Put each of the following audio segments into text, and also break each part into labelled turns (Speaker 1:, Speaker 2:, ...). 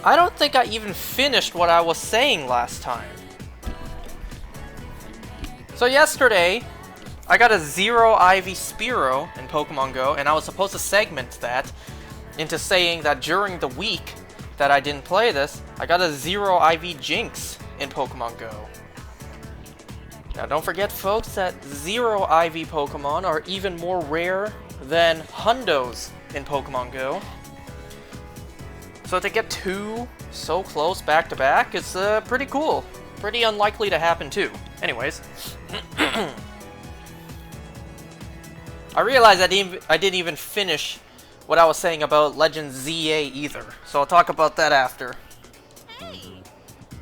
Speaker 1: I don't think I even finished what I was saying last time. So yesterday, I got a 0 Ivy Spearow in Pokemon Go, and I was supposed to segment that into saying that during the week that I didn't play this, I got a 0 Ivy Jinx in Pokemon Go. Now don't forget, folks, that 0 Ivy Pokemon are even more rare than Hundos in Pokemon Go. So to get two so close back to back is pretty cool. Pretty unlikely to happen too. Anyways, I realized I didn't even finish what I was saying about Legend ZA either. So I'll talk about that after.
Speaker 2: Hey.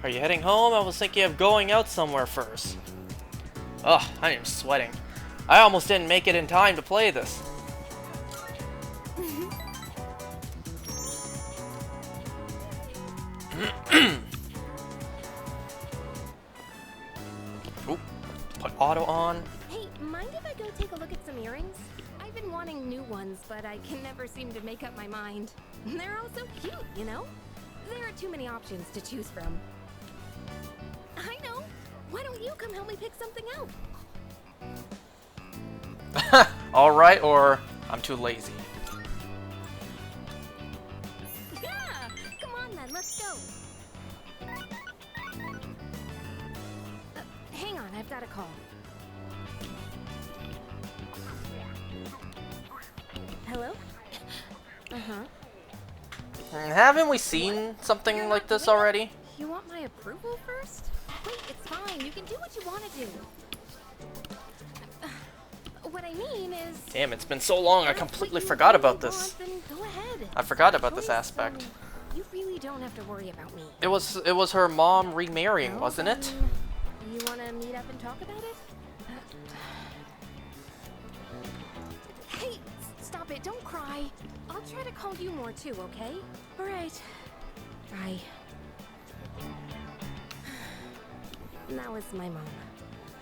Speaker 1: Are you heading home? I was thinking of going out somewhere first. Ugh, I am sweating. I almost didn't make it in time to play this. Oop, put auto on.
Speaker 2: Hey, mind if I go take a look at some earrings? I've been wanting new ones, but I can never seem to make up my mind. They're all so cute, you know? There are too many options to choose from. I know. Why don't you come help me pick something out?
Speaker 1: Alright, or I'm too lazy.
Speaker 2: Yeah! Come on then, let's go. Hang on, I've got a call. Hello? Uh-huh.
Speaker 1: Haven't we seen something like this already?
Speaker 2: You want my approval first? Wait, it's fine. You can do what you want to do. What I mean is...
Speaker 1: Damn, it's been so long, I completely forgot about this.
Speaker 2: Then go ahead.
Speaker 1: I forgot about this aspect.
Speaker 2: You really don't have to worry about me.
Speaker 1: It was her mom remarrying, wasn't it?
Speaker 2: You want to meet up and talk about it? Hey, stop it. Don't cry. I'll try to call you more too, okay? All right. Bye. That was my mom.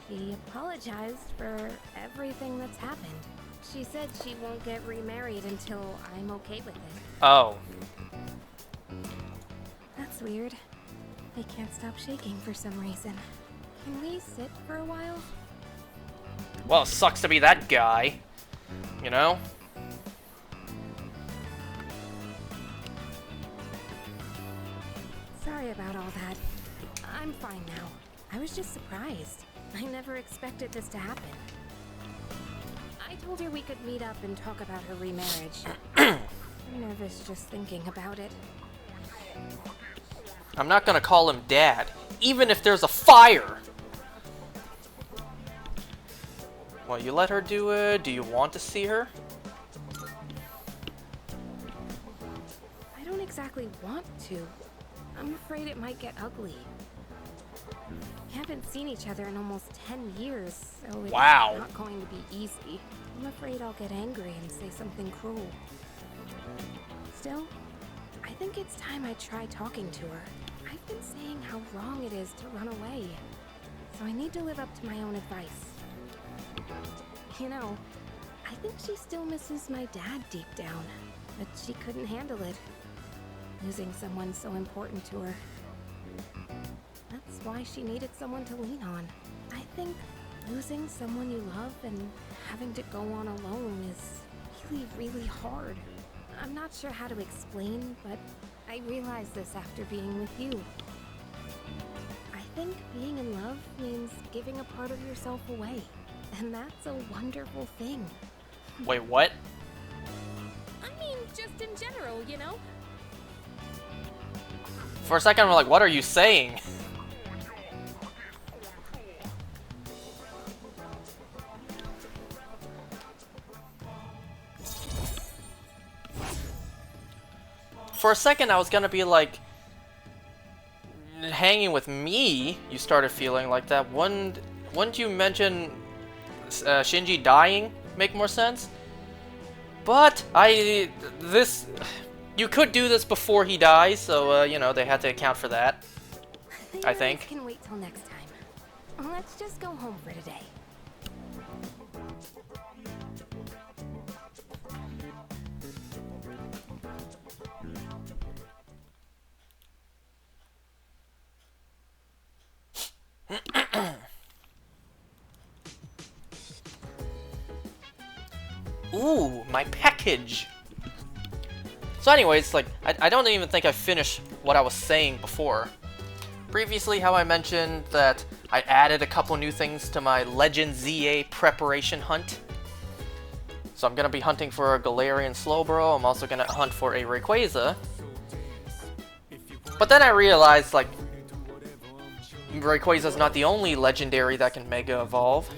Speaker 2: She apologized for everything that's happened. She said she won't get remarried until I'm okay with it.
Speaker 1: Oh.
Speaker 2: That's weird. I can't stop shaking for some reason. Can we sit for a while?
Speaker 1: Well, it sucks to be that guy. You know?
Speaker 2: Sorry about all that. I'm fine now. I was just surprised. I never expected this to happen. I told her we could meet up and talk about her remarriage. I'm nervous just thinking about it.
Speaker 1: I'm not gonna call him Dad, even if there's a fire! Well, you let her do it. Do you want to see her?
Speaker 2: I don't exactly want to. I'm afraid it might get ugly. We haven't seen each other in almost 10 years, so it's
Speaker 1: Wow.
Speaker 2: not going to be easy. I'm afraid I'll get angry and say something cruel. Still, I think it's time I try talking to her. I've been saying how wrong it is to run away, so I need to live up to my own advice. You know, I think she still misses my dad deep down, but she couldn't handle it. Losing someone so important to her. That's why she needed someone to lean on. I think losing someone you love and having to go on alone is really, really hard. I'm not sure how to explain, but I realized this after being with you. I think being in love means giving a part of yourself away, and that's a wonderful thing.
Speaker 1: Wait, what?
Speaker 2: I mean, just in general, you know?
Speaker 1: For a second, I'm like, what are you saying? For a second, I was gonna be like, hanging with me, you started feeling like that. Wouldn't you mention Shinji dying make more sense? But you could do this before he dies, so you know, they had to account for that. I think.
Speaker 2: Can wait till next time. Let's just go home for today.
Speaker 1: Ooh, my package! So anyways, like, I don't even think I finished what I was saying before. Previously, how I mentioned that I added a couple new things to my Legend ZA preparation hunt. So I'm gonna be hunting for a Galarian Slowbro, I'm also gonna hunt for a Rayquaza. But then I realized, like, Rayquaza's not the only legendary that can Mega Evolve.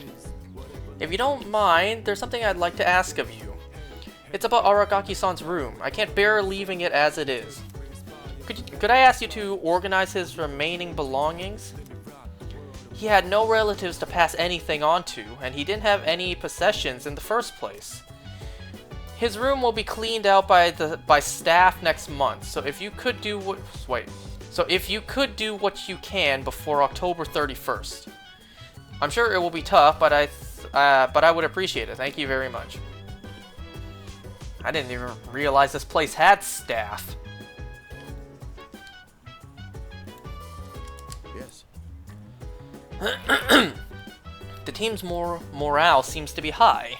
Speaker 1: If you don't mind, there's something I'd like to ask of you. It's about Aragaki-san's room. I can't bear leaving it as it is. Could I ask you to organize his remaining belongings? He had no relatives to pass anything on to, and he didn't have any possessions in the first place. His room will be cleaned out by staff next month, so if you could do what you can before October 31st. I'm sure it will be tough, but I would appreciate it. Thank you very much. I didn't even realize this place had staff.
Speaker 3: Yes.
Speaker 1: The team's morale seems to be high.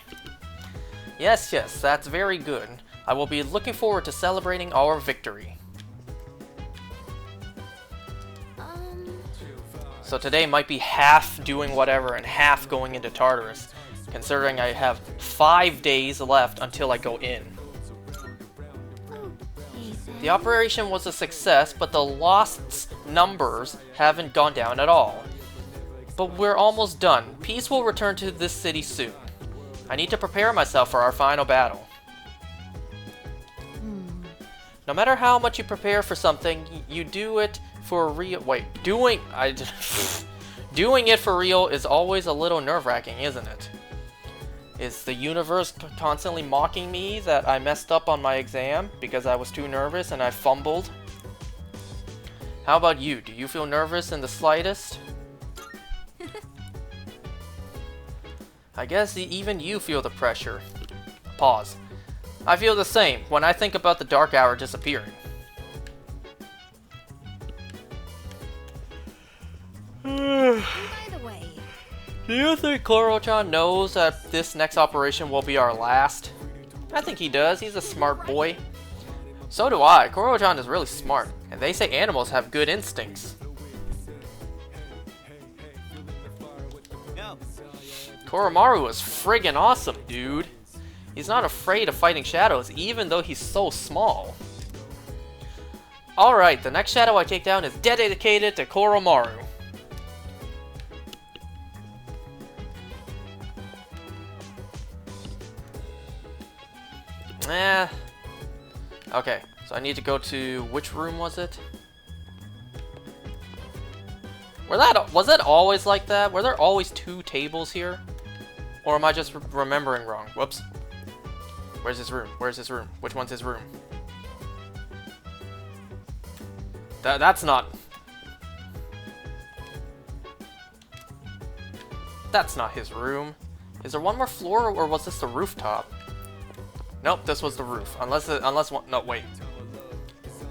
Speaker 1: Yes, that's very good. I will be looking forward to celebrating our victory. So today might be half doing whatever and half going into Tartarus, considering I have 5 days left until I go in. The operation was a success, but the lost numbers haven't gone down at all. But we're almost done. Peace will return to this city soon. I need to prepare myself for our final battle. No matter how much you prepare for something, you do it for real. Wait, doing it for real is always a little nerve-wracking, isn't it? Is the universe constantly mocking me that I messed up on my exam because I was too nervous and I fumbled? How about you? Do you feel nervous in the slightest? I guess even you feel the pressure. Pause. I feel the same when I think about the Dark Hour disappearing.
Speaker 2: By the way,
Speaker 1: Do you think Koro-chan knows that this next operation will be our last? I think he does. He's a smart boy. So do I. Koro-chan is really smart, and they say animals have good instincts. Koromaru is friggin' awesome, dude. He's not afraid of fighting shadows, even though he's so small. Alright, the next shadow I take down is dedicated to Koromaru. Okay, so I need to go to... which room was it? Was that always like that? Were there always 2 tables here? Or am I just remembering wrong? Whoops. Where's his room? Where's his room? Which one's his room? That's not... That's not his room. Is there one more floor, or was this the rooftop? Nope, this was the roof. Unless one... No, wait.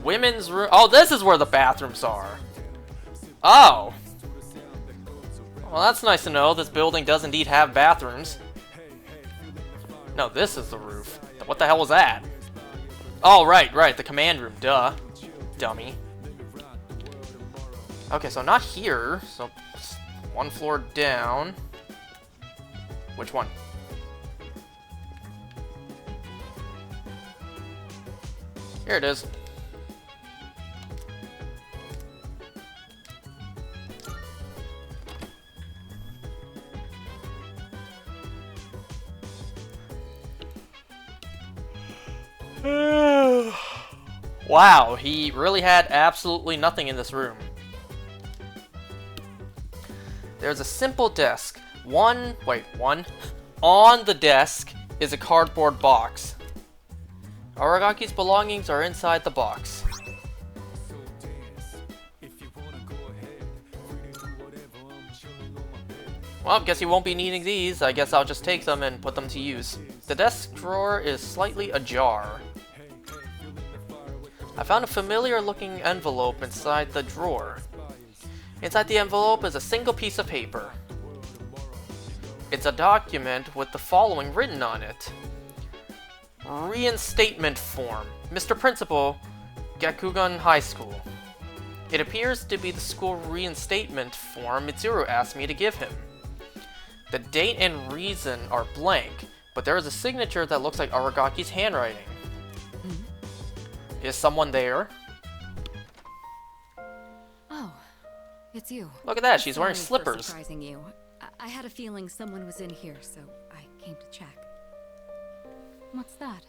Speaker 1: Women's room... Oh, this is where the bathrooms are. Oh! Well, that's nice to know. This building does indeed have bathrooms. No, this is the roof. What the hell was that? Oh, right. The command room. Duh. Dummy. Okay, so not here. So, 1 floor down. Which one? Here it is. Wow, he really had absolutely nothing in this room. There's a simple desk. On the desk is a cardboard box. Aragaki's belongings are inside the box. Well, guess he won't be needing these. I guess I'll just take them and put them to use. The desk drawer is slightly ajar. I found a familiar looking envelope inside the drawer. Inside the envelope is a single piece of paper. It's a document with the following written on it. Reinstatement form. Mr. Principal, Gakugan High School. It appears to be the school reinstatement form Mitsuru asked me to give him. The date and reason are blank, but there is a signature that looks like Aragaki's handwriting. Is someone there?
Speaker 3: Oh, it's you.
Speaker 1: Look at that, she's wearing
Speaker 3: Sorry for
Speaker 1: slippers.
Speaker 3: surprising you. I had a feeling someone was in here, so I came to check. What's that?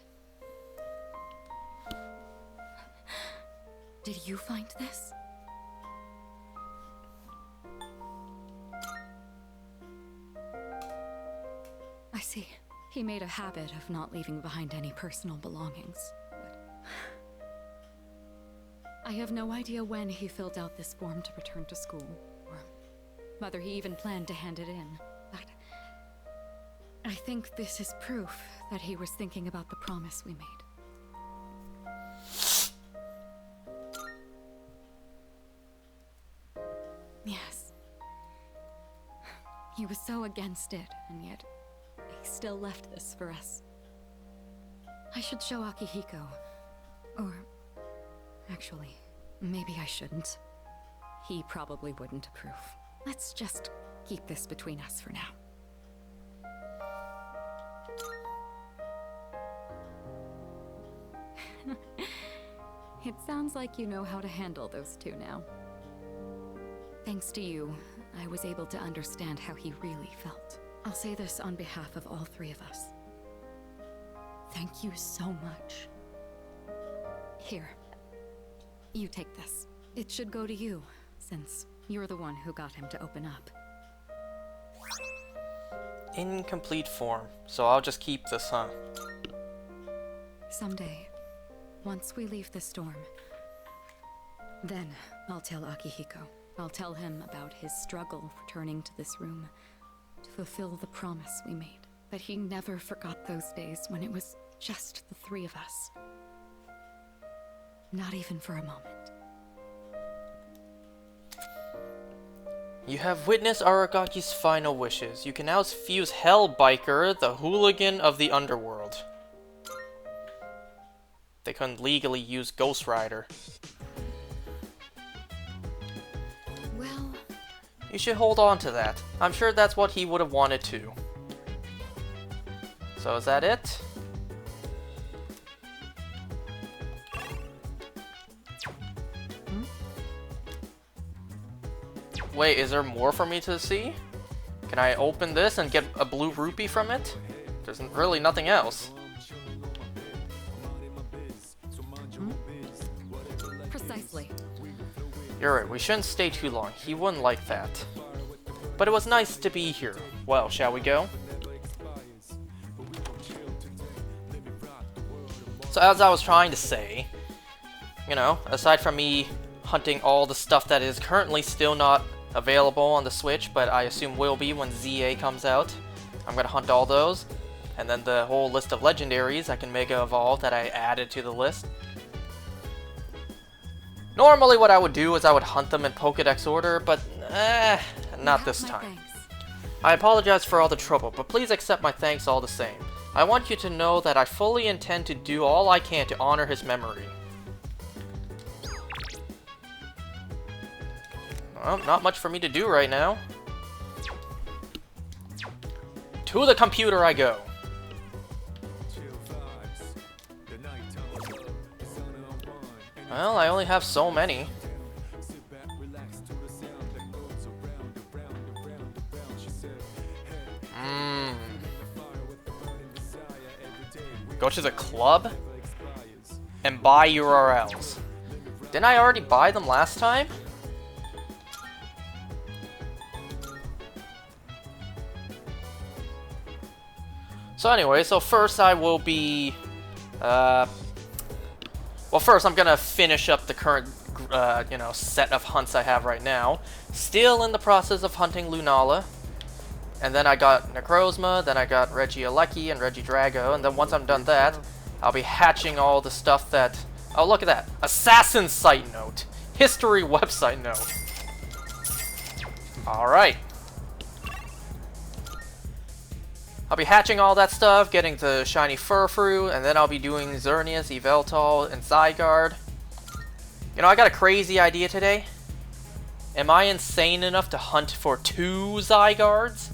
Speaker 3: Did you find this? I see. He made a habit of not leaving behind any personal belongings. I have no idea when he filled out this form to return to school, or whether he even planned to hand it in. But I think this is proof that he was thinking about the promise we made. Yes. He was so against it, and yet he still left this for us. I should show Akihiko. Or actually, maybe I shouldn't. He probably wouldn't approve. Let's just keep this between us for now. It sounds like you know how to handle those two now. Thanks to you, I was able to understand how he really felt. I'll say this on behalf of all three of us. Thank you so much. Here. You take this. It should go to you, since you're the one who got him to open up.
Speaker 1: Incomplete form. So I'll just keep this, huh?
Speaker 3: Someday, once we leave the storm, then I'll tell Akihiko. I'll tell him about his struggle returning to this room to fulfill the promise we made. But he never forgot those days when it was just the three of us. Not even for a moment.
Speaker 1: You have witnessed Aragaki's final wishes. You can now fuse Hellbiker, the hooligan of the underworld. They couldn't legally use Ghost Rider.
Speaker 3: Well,
Speaker 1: You should hold on to that. I'm sure that's what he would have wanted to. So is that it? Wait, is there more for me to see? Can I open this and get a blue rupee from it? There's really nothing else.
Speaker 3: precisely.
Speaker 1: You're right, we shouldn't stay too long. He wouldn't like that. But it was nice to be here. Well, shall we go? So as I was trying to say, you know, aside from me hunting all the stuff that is currently still not available on the Switch, but I assume will be when ZA comes out, I'm gonna hunt all those. And then the whole list of legendaries I can Mega Evolve that I added to the list. Normally what I would do is I would hunt them in Pokédex order, but not this time. I apologize for all the trouble, but please accept my thanks all the same. I want you to know that I fully intend to do all I can to honor his memory. Well, not much for me to do right now. To the computer I go. Well, I only have so many. Go to the club and buy URLs. Didn't I already buy them last time? So anyway, so first I will be, well, first I'm gonna finish up the current, you know, set of hunts I have right now. Still in the process of hunting Lunala. And then I got Necrozma, then I got Regieleki and Regidrago, and then once I'm done that, I'll be hatching all the stuff that... Oh, look at that. Assassin site note. History website note. Alright. I'll be hatching all that stuff, getting the shiny Furfrou, and then I'll be doing Xerneas, Yveltal, and Zygarde. You know, I got a crazy idea today. Am I insane enough to hunt for 2 Zygardes?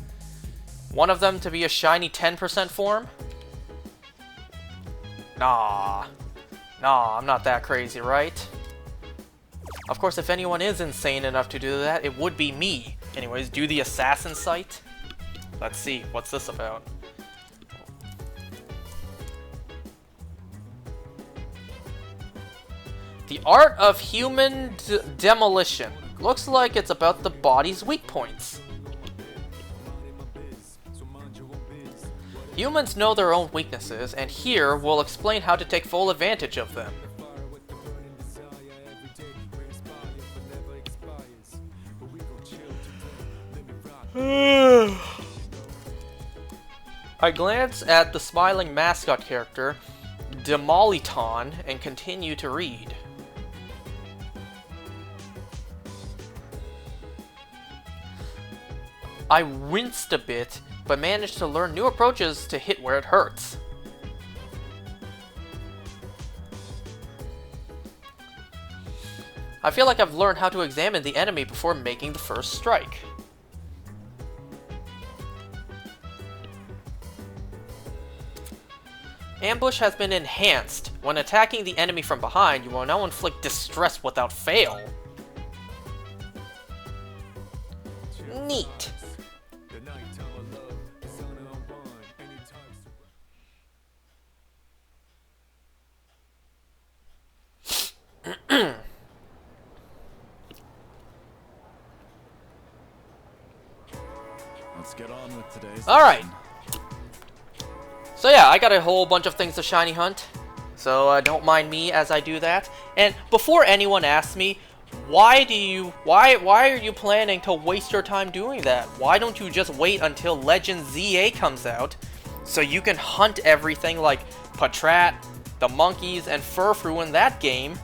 Speaker 1: One of them to be a shiny 10% form? Nah, I'm not that crazy, right? Of course, if anyone is insane enough to do that, it would be me. Anyways, do the assassin sight. Let's see, what's this about? The art of human demolition. Looks like it's about the body's weak points. Humans know their own weaknesses, and here we'll explain how to take full advantage of them. I glance at the smiling mascot character, Demoliton, and continue to read. I winced a bit, but managed to learn new approaches to hit where it hurts. I feel like I've learned how to examine the enemy before making the first strike. Ambush has been enhanced. When attacking the enemy from behind, you will now inflict distress without fail. Neat.
Speaker 4: Let's get on with today's
Speaker 1: Alright.
Speaker 4: lesson.
Speaker 1: So yeah, I got a whole bunch of things to shiny hunt. So don't mind me as I do that. And before anyone asks me, why are you planning to waste your time doing that? Why don't you just wait until Legend ZA comes out so you can hunt everything like Patrat, the monkeys, and Furfrou in that game,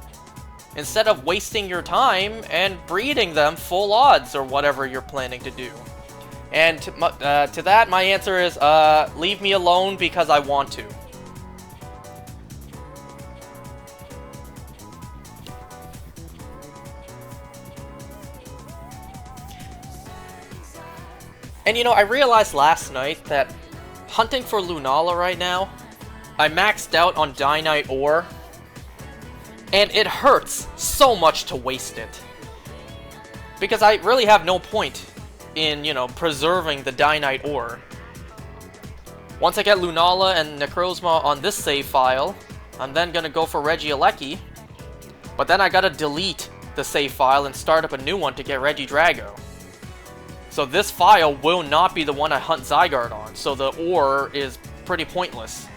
Speaker 1: instead of wasting your time and breeding them full odds or whatever you're planning to do? And to that, my answer is, leave me alone because I want to. And you know, I realized last night that hunting for Lunala right now, I maxed out on Dynite Ore, and it hurts so much to waste it. Because I really have no point in, you know, preserving the Dynite Ore. Once I get Lunala and Necrozma on this save file, I'm then gonna go for Regieleki, but then I gotta delete the save file and start up a new one to get Regidrago. So this file will not be the one I hunt Zygarde on, so the ore is pretty pointless.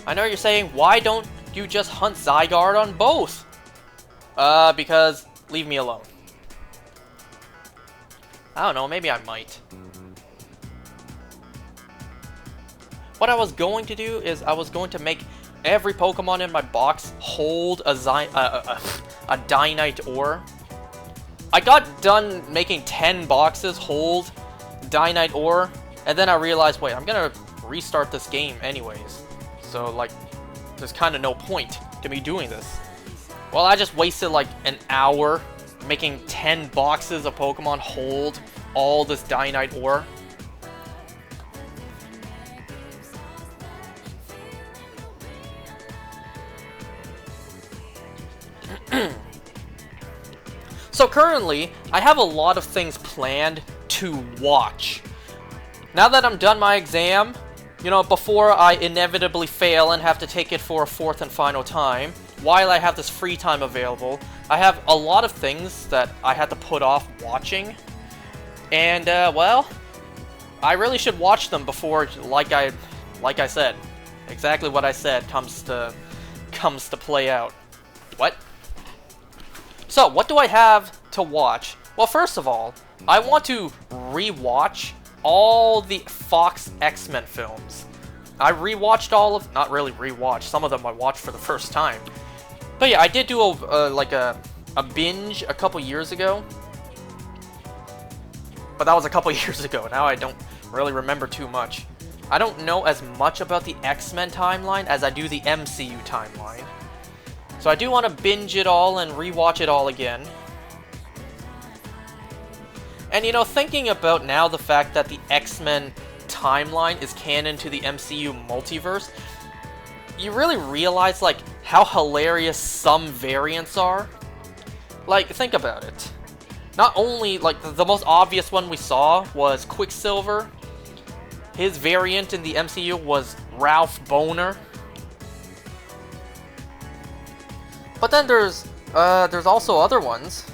Speaker 1: I know you're saying, why don't you just hunt Zygarde on both? Because leave me alone. I don't know, maybe I might. What I was going to do is I was going to make every Pokemon in my box hold a Dynite Ore. I got done making 10 boxes hold Dynite Ore, and then I realized, wait, I'm gonna restart this game anyways. So, like, there's kind of no point to me doing this. Well, I just wasted like an hour making 10 boxes of Pokemon hold all this Dynite Ore. So currently, I have a lot of things planned to watch. Now that I'm done my exam, you know, before I inevitably fail and have to take it for a 4th and final time, while I have this free time available, I have a lot of things that I had to put off watching. And, well, I really should watch them before, like I said, exactly what I said comes to play out. What? So, what do I have to watch? Well, first of all, I want to re-watch all the Fox X-Men films. I re-watched all of, not really re-watched, some of them I watched for the first time. But yeah, I did do a binge a couple years ago. But that was a couple years ago. Now I don't really remember too much. I don't know as much about the X-Men timeline as I do the MCU timeline. So I do want to binge it all and rewatch it all again. And you know, thinking about now the fact that the X-Men timeline is canon to the MCU multiverse, you really realize like how hilarious some variants are. Like, think about it. Not only, like, the most obvious one we saw was Quicksilver. His variant in the MCU was Ralph Boner. But then there's also other ones.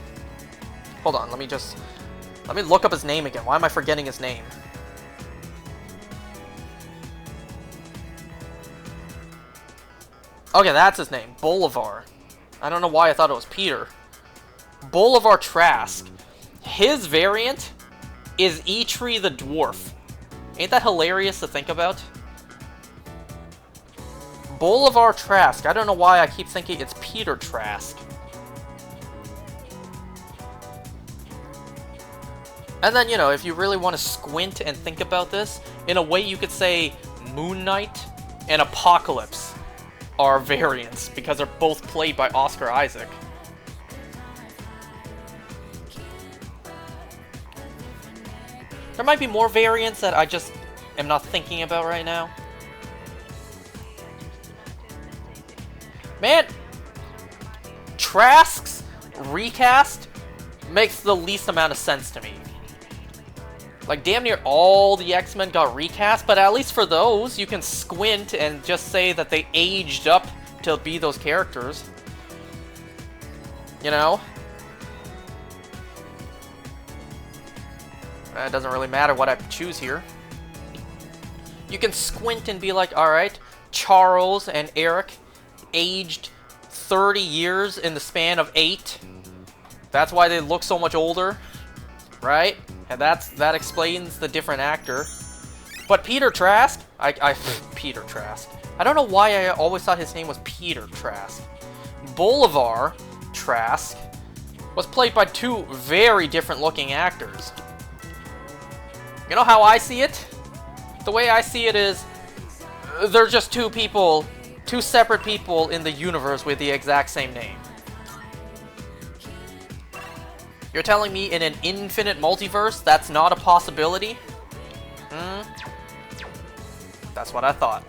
Speaker 1: Hold on, let me look up his name again. Why am I forgetting his name? Okay, that's his name. Bolivar. I don't know why I thought it was Peter. Bolivar Trask. His variant is Eitri the Dwarf. Ain't that hilarious to think about? Bolivar Trask. I don't know why I keep thinking it's Peter Trask. And then, you know, if you really want to squint and think about this, in a way you could say Moon Knight and Apocalypse are variants, because they're both played by Oscar Isaac. There might be more variants that I just am not thinking about right now. Man, Trask's recast makes the least amount of sense to me. Like, damn near all the X-Men got recast, but at least for those, you can squint and just say that they aged up to be those characters. You know? It doesn't really matter what I choose here. You can squint and be like, alright, Charles and Eric aged 30 years in the span of 8. That's why they look so much older, right? And that explains the different actor. But Peter Trask, Peter Trask. I don't know why I always thought his name was Peter Trask. Bolivar Trask was played by two very different looking actors. You know how I see it? The way I see it is, they're just two people, two separate people in the universe with the exact same name. You're telling me in an infinite multiverse that's not a possibility? That's what I thought.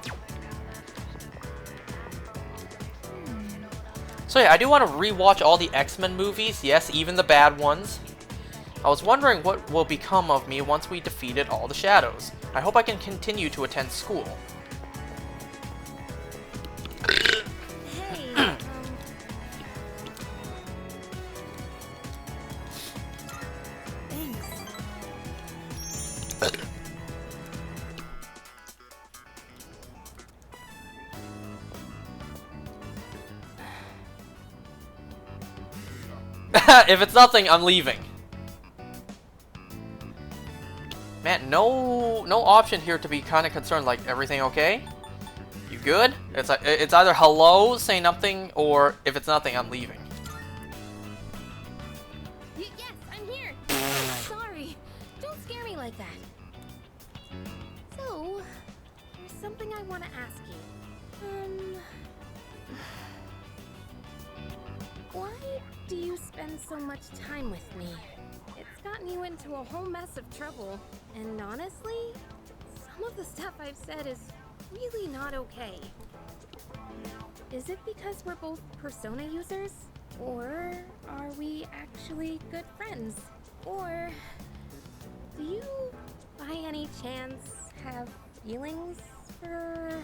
Speaker 1: So yeah, I do want to rewatch all the X-Men movies, yes, even the bad ones. I was wondering what will become of me once we defeated all the shadows. I hope I can continue to attend school.
Speaker 2: Hey, thanks.
Speaker 1: If it's nothing, I'm leaving. Man, no option here to be kind of concerned, like, everything okay? You good? It's either hello, say nothing, or if it's nothing, I'm leaving.
Speaker 2: Yes, I'm here. Sorry. Don't scare me like that. So, there's something I want to ask you. Why do you spend so much time with me? It's gotten you into a whole mess of trouble. And honestly, some of the stuff I've said is really not okay. Is it because we're both Persona users? Or are we actually good friends? Or do you, by any chance, have feelings for...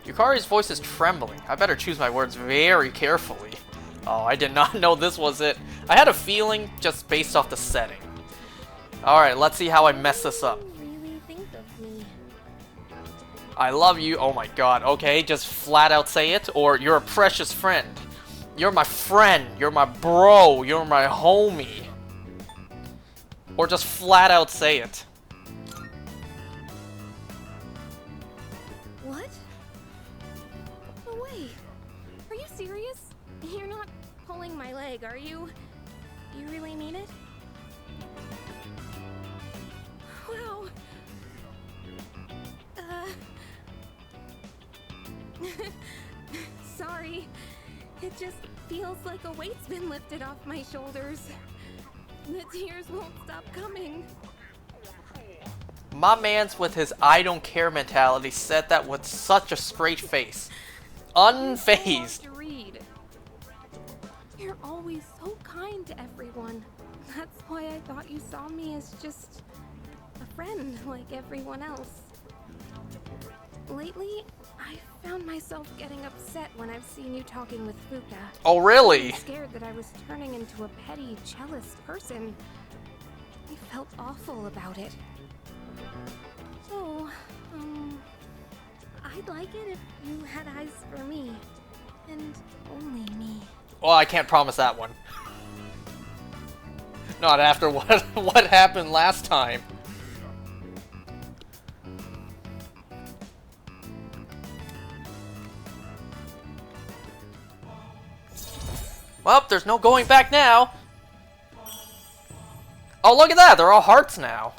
Speaker 1: Yukari's voice is trembling. I better choose my words very carefully. Oh, I did not know this was it. I had a feeling just based off the setting. Alright, let's see how I mess this up.
Speaker 2: What do you really think of me?
Speaker 1: I love you. Oh my god. Okay, just flat out say it. Or you're a precious friend. You're my friend. You're my bro. You're my homie. Or just flat out say it.
Speaker 2: What? No way. Are you serious? You're not pulling my leg, are you? You really mean it? Wow. Sorry. It just feels like a weight's been lifted off my shoulders. The tears won't stop coming.
Speaker 1: My man's with his I don't care mentality said that with such a straight face. Unfazed.
Speaker 2: To read. You're always so kind to everyone. That's why I thought you saw me as just a friend like everyone else. Lately, I found myself getting upset when I've seen you talking with Fuka.
Speaker 1: Oh, really?
Speaker 2: I'm scared that I was turning into a petty, jealous person. I felt awful about it. So, I'd like it if you had eyes for me. And only me.
Speaker 1: Well, I can't promise that one. Not after what happened last time. Well, there's no going back now. Oh, look at that. They're all hearts now.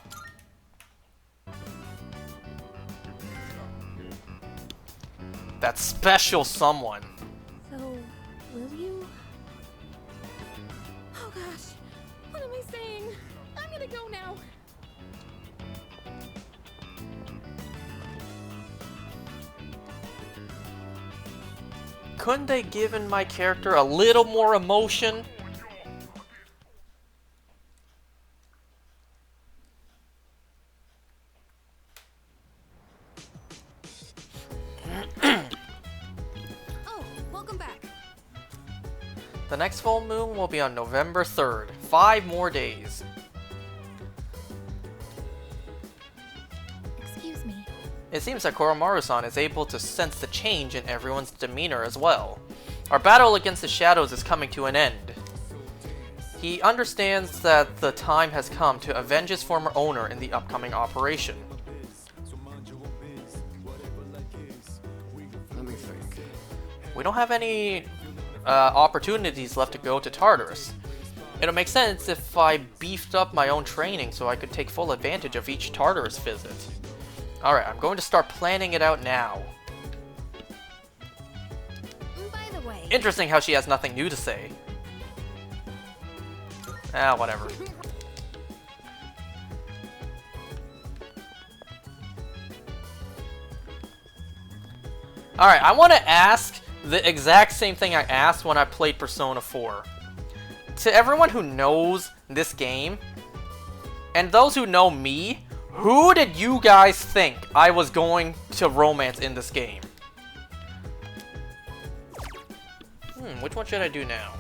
Speaker 1: That special someone.
Speaker 2: So, will you? Oh gosh, what am I saying? I'm gonna go now.
Speaker 1: Couldn't they given my character a little more emotion?
Speaker 2: Oh, welcome back.
Speaker 1: The next full moon will be on November 3rd. 5 more days.
Speaker 2: Excuse me.
Speaker 1: It seems that Koromaru-san is able to sense the change in everyone's demeanor as well. Our battle against the shadows is coming to an end. He understands that the time has come to avenge his former owner in the upcoming operation.
Speaker 5: Let me think.
Speaker 1: We don't have any opportunities left to go to Tartarus. It'll make sense if I beefed up my own training so I could take full advantage of each Tartarus visit. Alright, I'm going to start planning it out now.
Speaker 2: By the way,
Speaker 1: Interesting how she has nothing new to say. Ah, whatever. Alright, I want to ask the exact same thing I asked when I played Persona 4. To everyone who knows this game, and those who know me, who did you guys think I was going to romance in this game? Which one should I do now?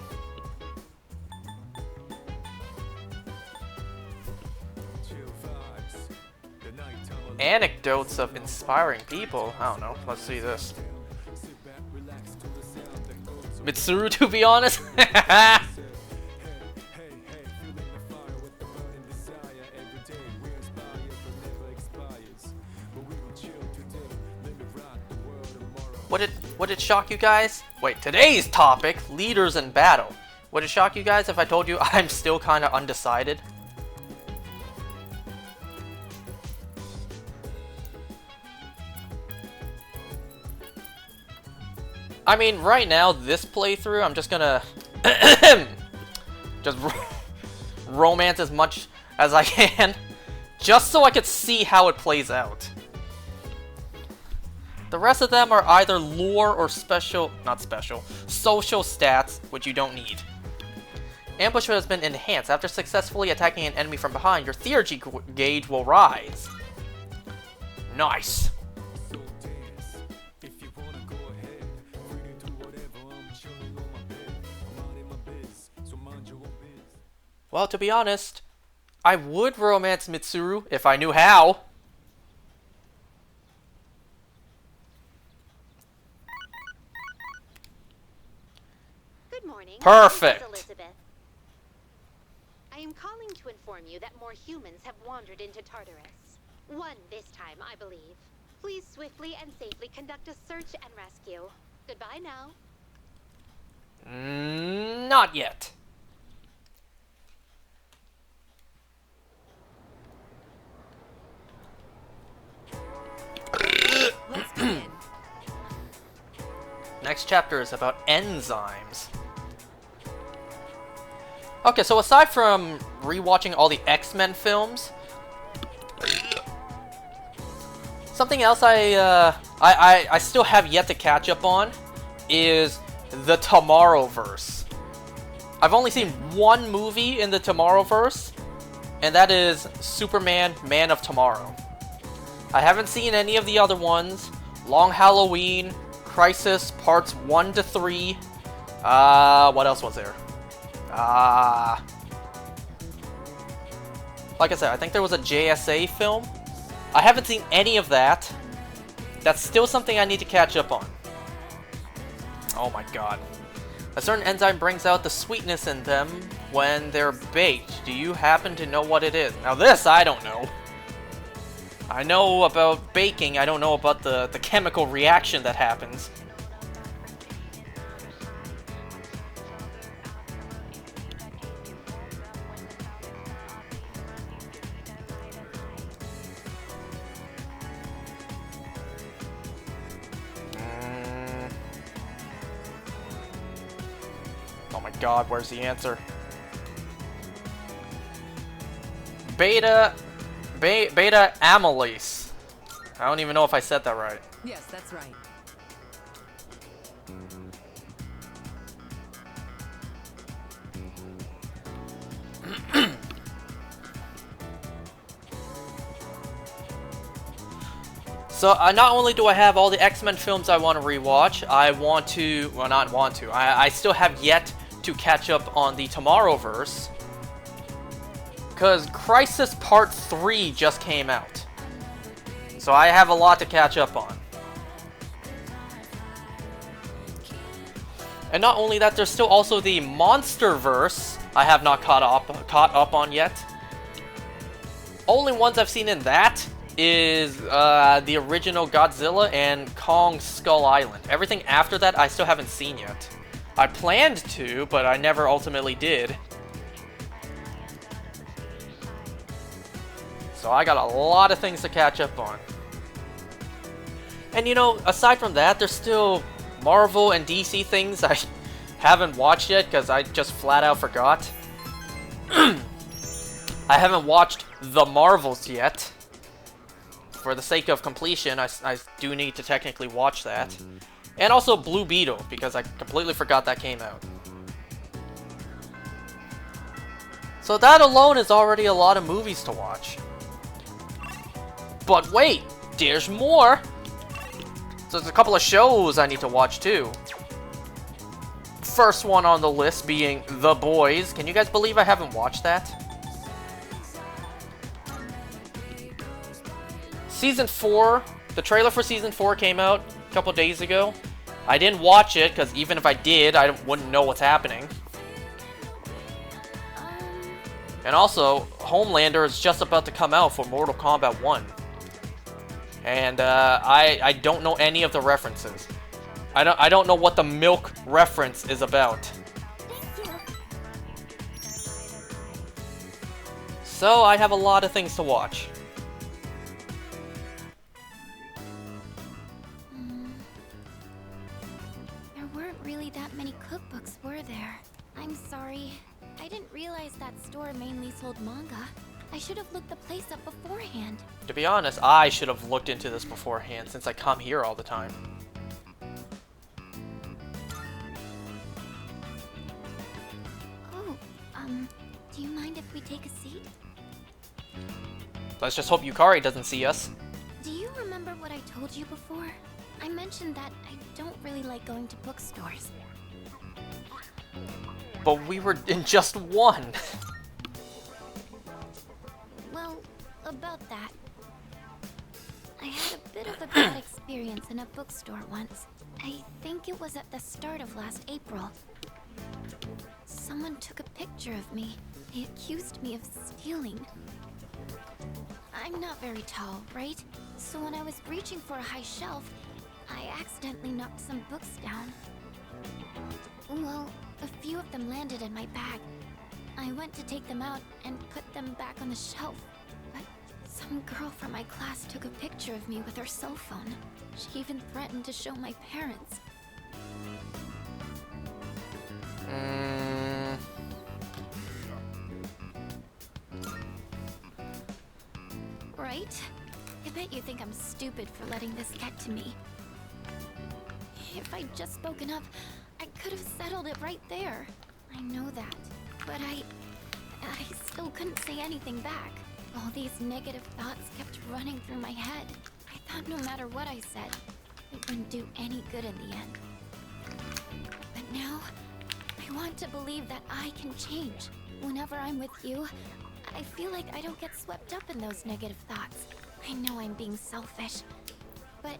Speaker 1: Anecdotes of inspiring people? I don't know. Let's see this. Mitsuru, to be honest? Would it shock you guys? Wait, today's topic, leaders in battle. Would it shock you guys if I told you I'm still kind of undecided? I mean, right now, this playthrough, I'm just gonna just romance as much as I can, just so I could see how it plays out. The rest of them are either lore or social stats, which you don't need. Ambush has been enhanced. After successfully attacking an enemy from behind, your theurgy gauge will rise. Nice. Well, to be honest, I would romance Mitsuru if I knew how.
Speaker 6: Good morning.
Speaker 1: Perfect.
Speaker 6: This is Elizabeth. I am calling to inform you that more humans have wandered into Tartarus. One this time, I believe. Please swiftly and safely conduct a search and rescue. Goodbye now.
Speaker 1: Not yet. next chapter is about enzymes. Okay, so aside from rewatching all the X-Men films, something else I still have yet to catch up on is the Tomorrowverse. I've only seen one movie in the Tomorrowverse, and that is Superman: Man of Tomorrow. I haven't seen any of the other ones. Long Halloween, Crisis Parts 1 to 3. What else was there? Like I said, I think there was a JSA film. I haven't seen any of that. That's still something I need to catch up on. Oh my god. A certain enzyme brings out the sweetness in them when they're baked. Do you happen to know what it is? Now this, I don't know. I know about baking, I don't know about the chemical reaction that happens. Oh my god, where's the answer? Beta amylase. I don't even know if I said that right.
Speaker 5: Yes, that's right.
Speaker 1: So, not only do I have all the X-Men films I want to rewatch, I still have yet to catch up on the Tomorrowverse. Because Crisis Part 3 just came out. So I have a lot to catch up on. And not only that, there's still also the Monsterverse I have not caught up on yet. Only ones I've seen in that is the original Godzilla and Kong Skull Island. Everything after that I still haven't seen yet. I planned to, but I never ultimately did. So I got a lot of things to catch up on. And you know, aside from that, there's still Marvel and DC things I haven't watched yet because I just flat out forgot. I haven't watched The Marvels yet. For the sake of completion, I do need to technically watch that. And also Blue Beetle, because I completely forgot that came out. So that alone is already a lot of movies to watch. But wait, there's more! So there's a couple of shows I need to watch too. First one on the list being The Boys. Can you guys believe I haven't watched that? Season 4, the trailer for Season 4 came out a couple days ago. I didn't watch it, because even if I did, I wouldn't know what's happening. And also, Homelander is just about to come out for Mortal Kombat 1. And I don't know any of the references. I don't know what the milk reference is about. So I have a lot of things to watch.
Speaker 2: There weren't really that many cookbooks, were there? I'm sorry. I didn't realize that store mainly sold manga. I should have looked the place up beforehand.
Speaker 1: To be honest, I should have looked into this beforehand since I come here all the time.
Speaker 2: Oh, do you mind if we take a seat?
Speaker 1: Let's just hope Yukari doesn't see us.
Speaker 2: Do you remember what I told you before? I mentioned that I don't really like going to bookstores.
Speaker 1: But we were in just one.
Speaker 2: Well, about that. I had a bit of a bad experience in a bookstore once. I think it was at the start of last April. Someone took a picture of me. They accused me of stealing. I'm not very tall, right? So when I was reaching for a high shelf, I accidentally knocked some books down. Well, a few of them landed in my bag. I went to take them out and put them back on the shelf. But some girl from my class took a picture of me with her cell phone. She even threatened to show my parents.
Speaker 1: Mm,
Speaker 5: Right? I bet you think I'm stupid for letting this get to me. If I'd just spoken up, I could have settled it right there. I know that. But I still couldn't say anything back. All these negative thoughts kept running through my head. I thought no matter what I said, it wouldn't do any good in the end. But now, I want to believe that I can change. Whenever I'm with you, I feel like I don't get swept up in those negative thoughts. I know I'm being selfish, but...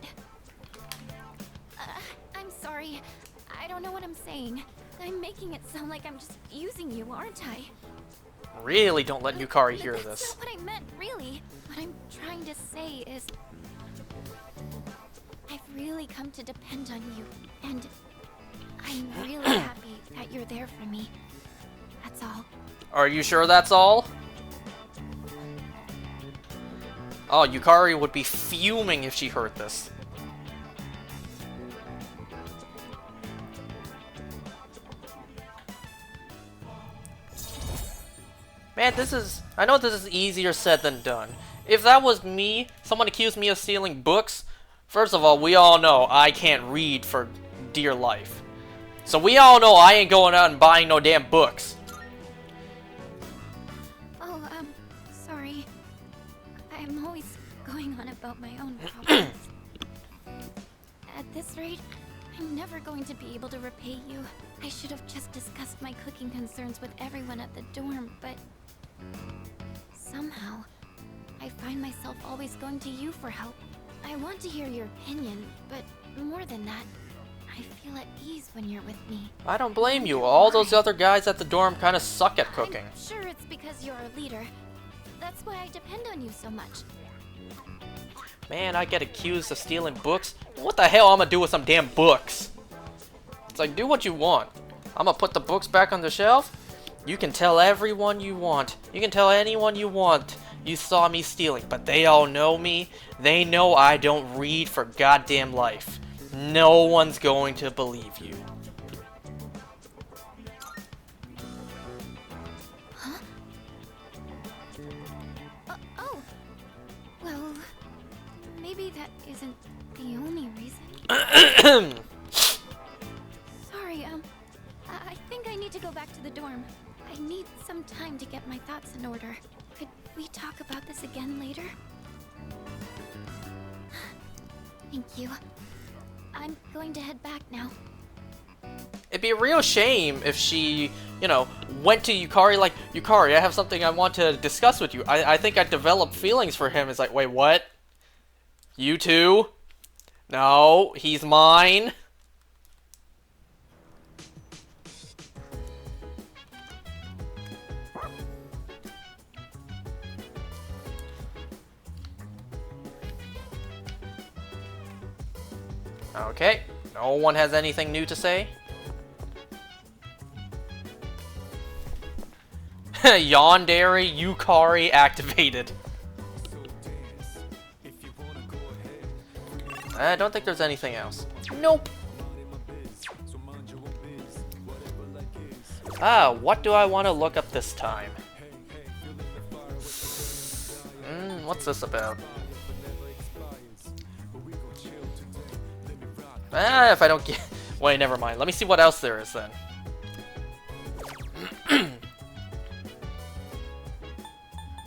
Speaker 5: I'm sorry. I don't know what I'm saying. I'm making it sound like I'm just using you, aren't I?
Speaker 1: really don't let Yukari hear
Speaker 5: That's
Speaker 1: this.
Speaker 5: not what I meant, really. What I'm trying to say is... I've really come to depend on you, and I'm really happy that you're there for me. That's all.
Speaker 1: Are you sure that's all? Oh, Yukari would be fuming if she heard this. Man, I know this is easier said than done. If that was me, someone accused me of stealing books, first of all, we all know I can't read for dear life. So we all know I ain't going out and buying no damn books.
Speaker 5: Oh, sorry. I'm always going on about my own problems. At this rate, I'm never going to be able to repay you. I should have just discussed my cooking concerns with everyone at the dorm, but... somehow, I find myself always going to you for help. I want to hear your opinion, but more than that, I feel at ease when you're with me.
Speaker 1: I don't blame you. All those other guys at the dorm kind of suck at cooking.
Speaker 5: I'm sure it's because you're a leader. That's why I depend on you so much.
Speaker 1: Man, I get accused of stealing books. What the hell I'm gonna do with some damn books? It's like, do what you want. I'm gonna put the books back on the shelf. You can tell everyone you want. You can tell anyone you want you saw me stealing, but they all know me. They know I don't read for goddamn life. No one's going to believe you.
Speaker 5: Huh? Oh. Well, maybe that isn't the only reason. Sorry, I think I need to go back to the dorm. I need some time to get my thoughts in order. Could we talk about this again later? Thank you. I'm going to head back now.
Speaker 1: It'd be a real shame if she, you know, went to Yukari like, Yukari, I have something I want to discuss with you. I think I developed feelings for him. It's like, wait, what? You too? No, he's mine. Okay, no one has anything new to say. Yandere Yukari activated. I don't think there's anything else. Nope. What do I want to look up this time? What's this about? If I don't get... Wait, never mind. Let me see what else there is then.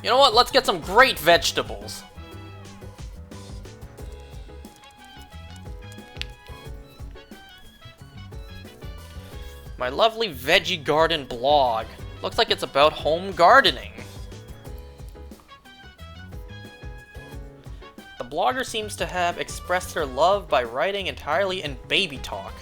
Speaker 1: You know what? Let's get some great vegetables. My lovely veggie garden blog. Looks like it's about home gardening. The blogger seems to have expressed her love by writing entirely in baby talk.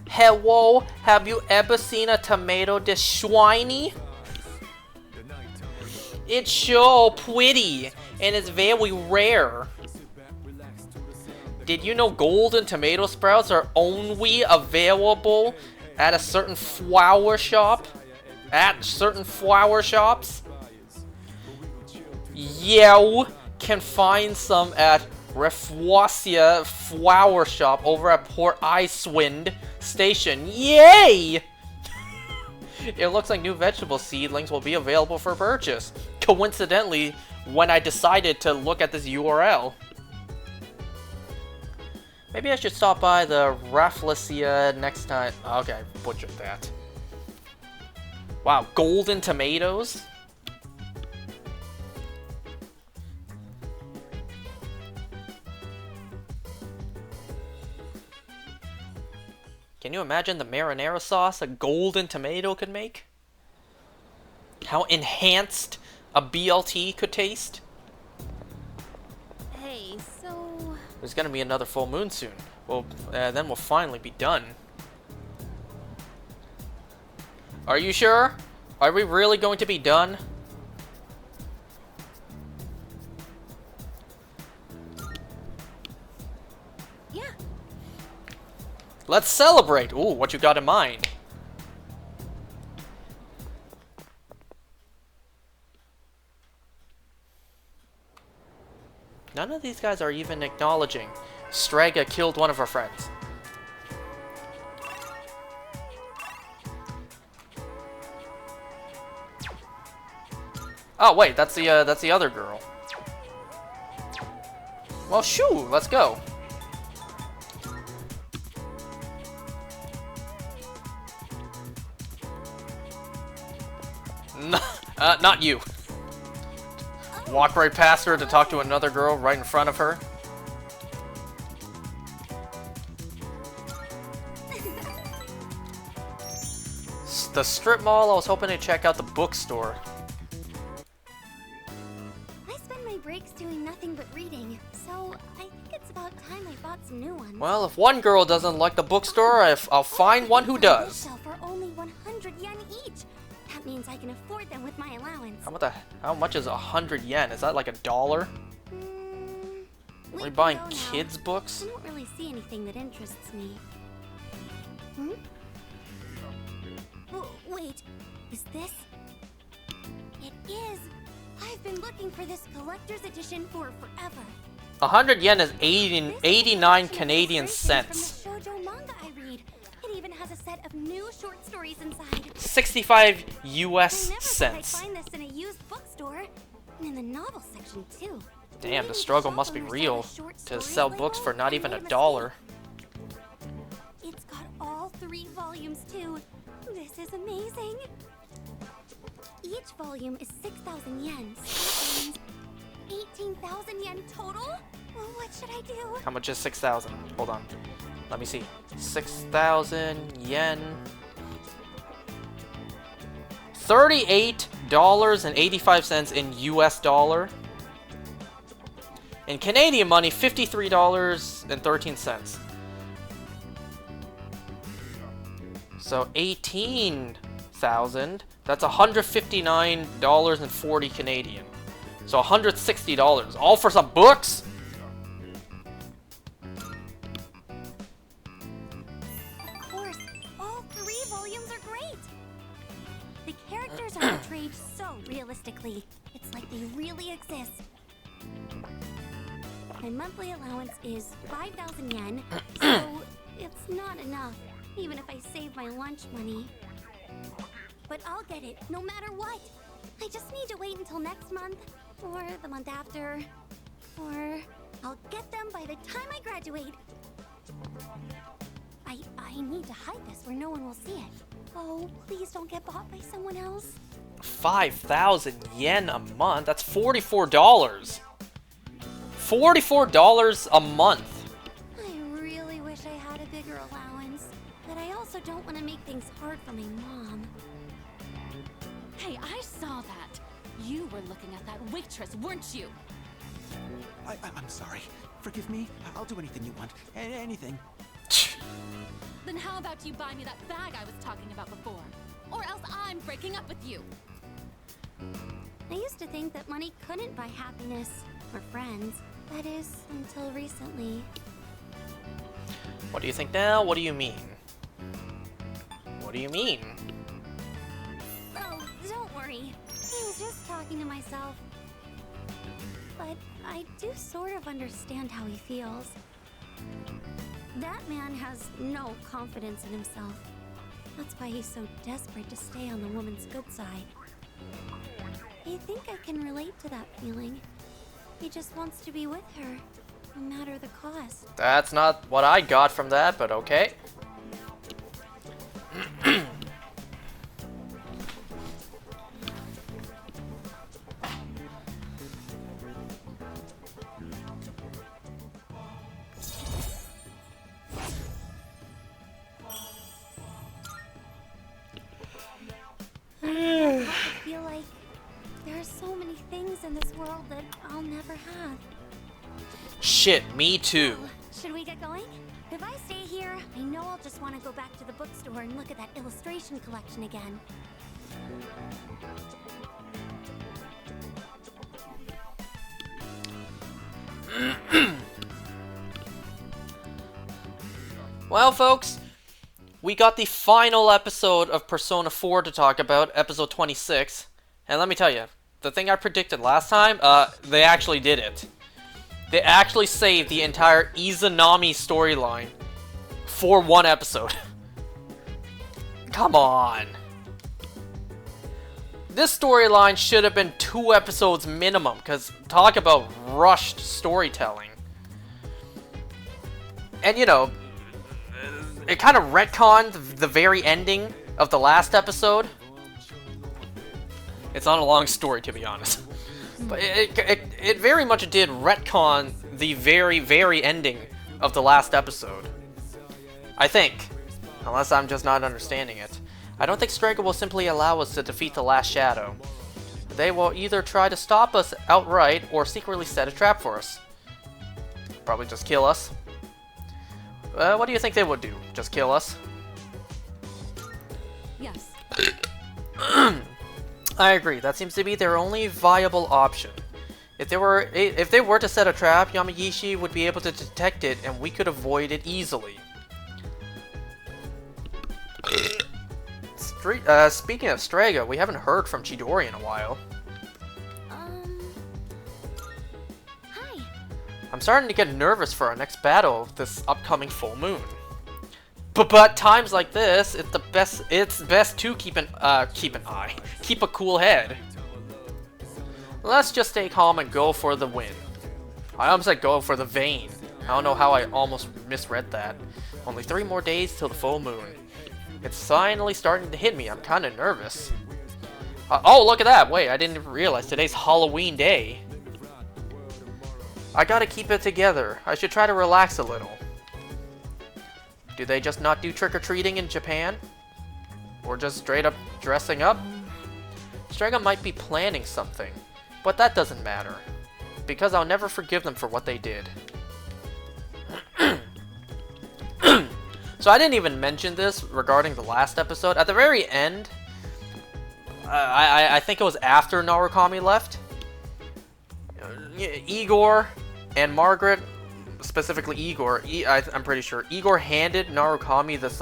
Speaker 1: Hello, have you ever seen a tomato this shiny? It's so pretty, and it's very rare. Did you know golden tomato sprouts are only available at a certain flower shop? At certain flower shops? Yeah, can find some at Refuasia Flower Shop over at Port Icewind Station. Yay! It looks like new vegetable seedlings will be available for purchase. Coincidentally, when I decided to look at this URL. Maybe I should stop by the Rafflesia next time. Okay, I butchered that. Wow, golden tomatoes? Can you imagine the marinara sauce a golden tomato could make? How enhanced a BLT could taste?
Speaker 2: Hey, so...
Speaker 1: There's gonna be another full moon soon. Well, then we'll finally be done. Are you sure? Are we really going to be done?
Speaker 2: Yeah.
Speaker 1: Let's celebrate! Ooh, what you got in mind? None of these guys are even acknowledging Strega killed one of our friends. Oh wait, that's the other girl. Well, shoo, let's go. Not you. Walk right past her to talk to another girl right in front of her. The strip mall, I was hoping to check out the bookstore.
Speaker 5: I spend my breaks doing nothing but reading, so I think it's about time I bought some new ones.
Speaker 1: Well, if one girl doesn't like the bookstore, I'll find one who does.
Speaker 5: For only 100 yen each. That means I can afford them with my allowance.
Speaker 1: How much is 100 yen? Is that like $1? Are we buying kids' books?
Speaker 5: I don't really see anything that interests me. Hmm? Wait, is this? It is. I've been looking for this collector's edition for forever.
Speaker 1: 100 yen is 89 Canadian cents.
Speaker 5: From the shoujo manga I read. It even has a set of new short stories inside.
Speaker 1: 65 US
Speaker 5: I never
Speaker 1: cents.
Speaker 5: thought I'd find this in a used bookstore. And in the novel section too.
Speaker 1: Damn, the struggle must be real to sell books for not even $1.
Speaker 5: It's got all 3 volumes too. This is amazing. Each volume is 6,000 yen. So that means 18,000 yen total? Well, what should I do?
Speaker 1: How much is 6,000? Hold on. Let me see. 6,000 yen. $38.85 in US dollar. In Canadian money, $53.13. So 18,000. That's $159.40 Canadian. So $160. All for some books?
Speaker 5: Of course, all 3 volumes are great. The characters are portrayed so realistically. It's like they really exist. My monthly allowance is 5,000 yen, so it's not enough, even if I save my lunch money. But I'll get it, no matter what. I just need to wait until next month, or the month after, or I'll get them by the time I graduate. I need to hide this where no one will see it. Oh, please don't get bought by someone else.
Speaker 1: 5,000 yen a month? That's $44. $44 a month.
Speaker 5: I really wish I had a bigger allowance, but I also don't want to make things hard for my mom.
Speaker 7: Hey, I saw that. You were looking at that waitress, weren't you?
Speaker 8: I'm sorry. Forgive me. I'll do anything you want. Anything.
Speaker 7: Then how about you buy me that bag I was talking about before? Or else I'm breaking up with you.
Speaker 5: I used to think that money couldn't buy happiness or friends. That is, until recently.
Speaker 1: What do you think now? What do you mean? What do you mean?
Speaker 5: Oh, don't worry. I was just talking to myself. But
Speaker 9: I do sort of understand how he feels. That man has no confidence in himself. That's why he's so desperate to stay on the woman's good side. I think I can relate to that feeling. He just wants to be with her, no matter the cost.
Speaker 1: That's not what I got from that, but okay.
Speaker 9: I feel like there are so many things in this world that I'll never have.
Speaker 1: Shit, me too.
Speaker 9: Should we get going? If I stay here, I know I'll just want to go back to the bookstore and look at that illustration collection again.
Speaker 1: Well, folks, we got the final episode of Persona 4 to talk about, episode 26. And let me tell you, the thing I predicted last time, they actually did it. They actually saved the entire Izanami storyline for one episode. Come on. This storyline should have been 2 episodes minimum, because talk about rushed storytelling. And you know, it kind of retconned the very ending of the last episode. It's not a long story, to be honest. But it very much did retcon the very, very ending of the last episode. I think. Unless I'm just not understanding it. I don't think Strega will simply allow us to defeat the last Shadow. They will either try to stop us outright or secretly set a trap for us. Probably just kill us. What do you think they would do? Just kill us?
Speaker 3: Yes.
Speaker 1: I agree. That seems to be their only viable option. If they were to set a trap, Yamagishi would be able to detect it, and we could avoid it easily. Speaking of Strega, we haven't heard from Chidori in a while.
Speaker 9: Hi.
Speaker 1: I'm starting to get nervous for our next battle this upcoming full moon. But times like this, it's best to keep a cool head. Let's just stay calm and go for the win. I almost said go for the vein. I don't know how I almost misread that. Only 3 more days till the full moon. It's finally starting to hit me. I'm kind of nervous. Oh, look at that! Wait, I didn't even realize today's Halloween day. I gotta keep it together. I should try to relax a little. Do they just not do trick-or-treating in Japan? Or just straight up dressing up? Strega might be planning something, but that doesn't matter, because I'll never forgive them for what they did. So I didn't even mention this regarding the last episode. At the very end, I think it was after Narukami left, Igor and Margaret, specifically Igor, I'm pretty sure, Igor handed Narukami this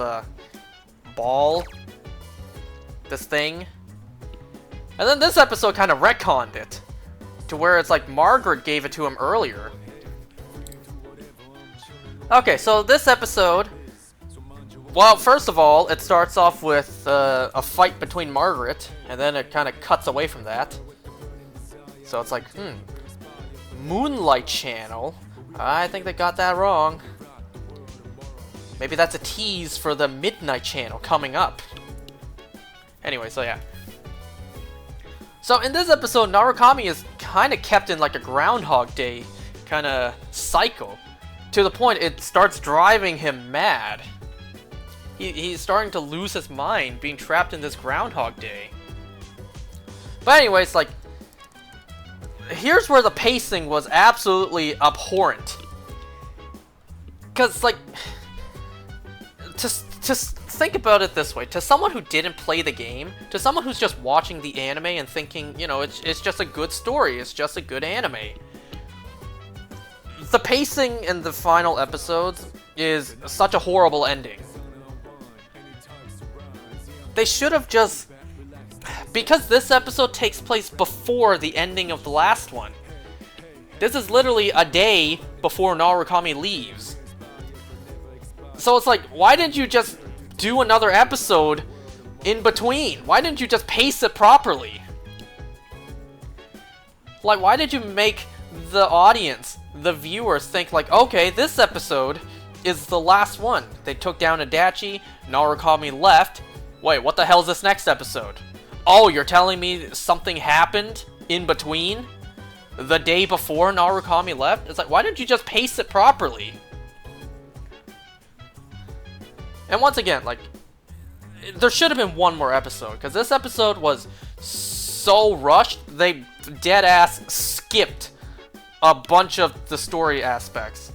Speaker 1: ball, this thing, and then this episode kind of retconned it, to where it's like Margaret gave it to him earlier. Okay, so this episode, well, first of all, it starts off with a fight between Margaret, and then it kind of cuts away from that. So it's like, Moonlight Channel? I think they got that wrong. Maybe that's a tease for the Midnight Channel coming up. Anyway, so yeah. So in this episode, Narukami is kind of kept in like a Groundhog Day kind of cycle. To the point it starts driving him mad. He's starting to lose his mind being trapped in this Groundhog Day. But anyways, like, here's where the pacing was absolutely abhorrent. Because, like, to think about it this way, to someone who didn't play the game, to someone who's just watching the anime and thinking, you know, it's just a good story, it's just a good anime. The pacing in the final episodes is such a horrible ending. They should have just... Because this episode takes place before the ending of the last one, This is literally a day before Narukami leaves. So it's like, why didn't you just do another episode in between? Why didn't you just pace it properly? Like, why did you make the audience, the viewers, think like, okay, this episode is the last one. They took down Adachi, Narukami left. Wait, what the hell is this next episode? Oh, you're telling me something happened in between? The day before Narukami left? It's like, why didn't you just pace it properly? And once again, like, there should have been one more episode, because this episode was so rushed, they dead-ass skipped a bunch of the story aspects.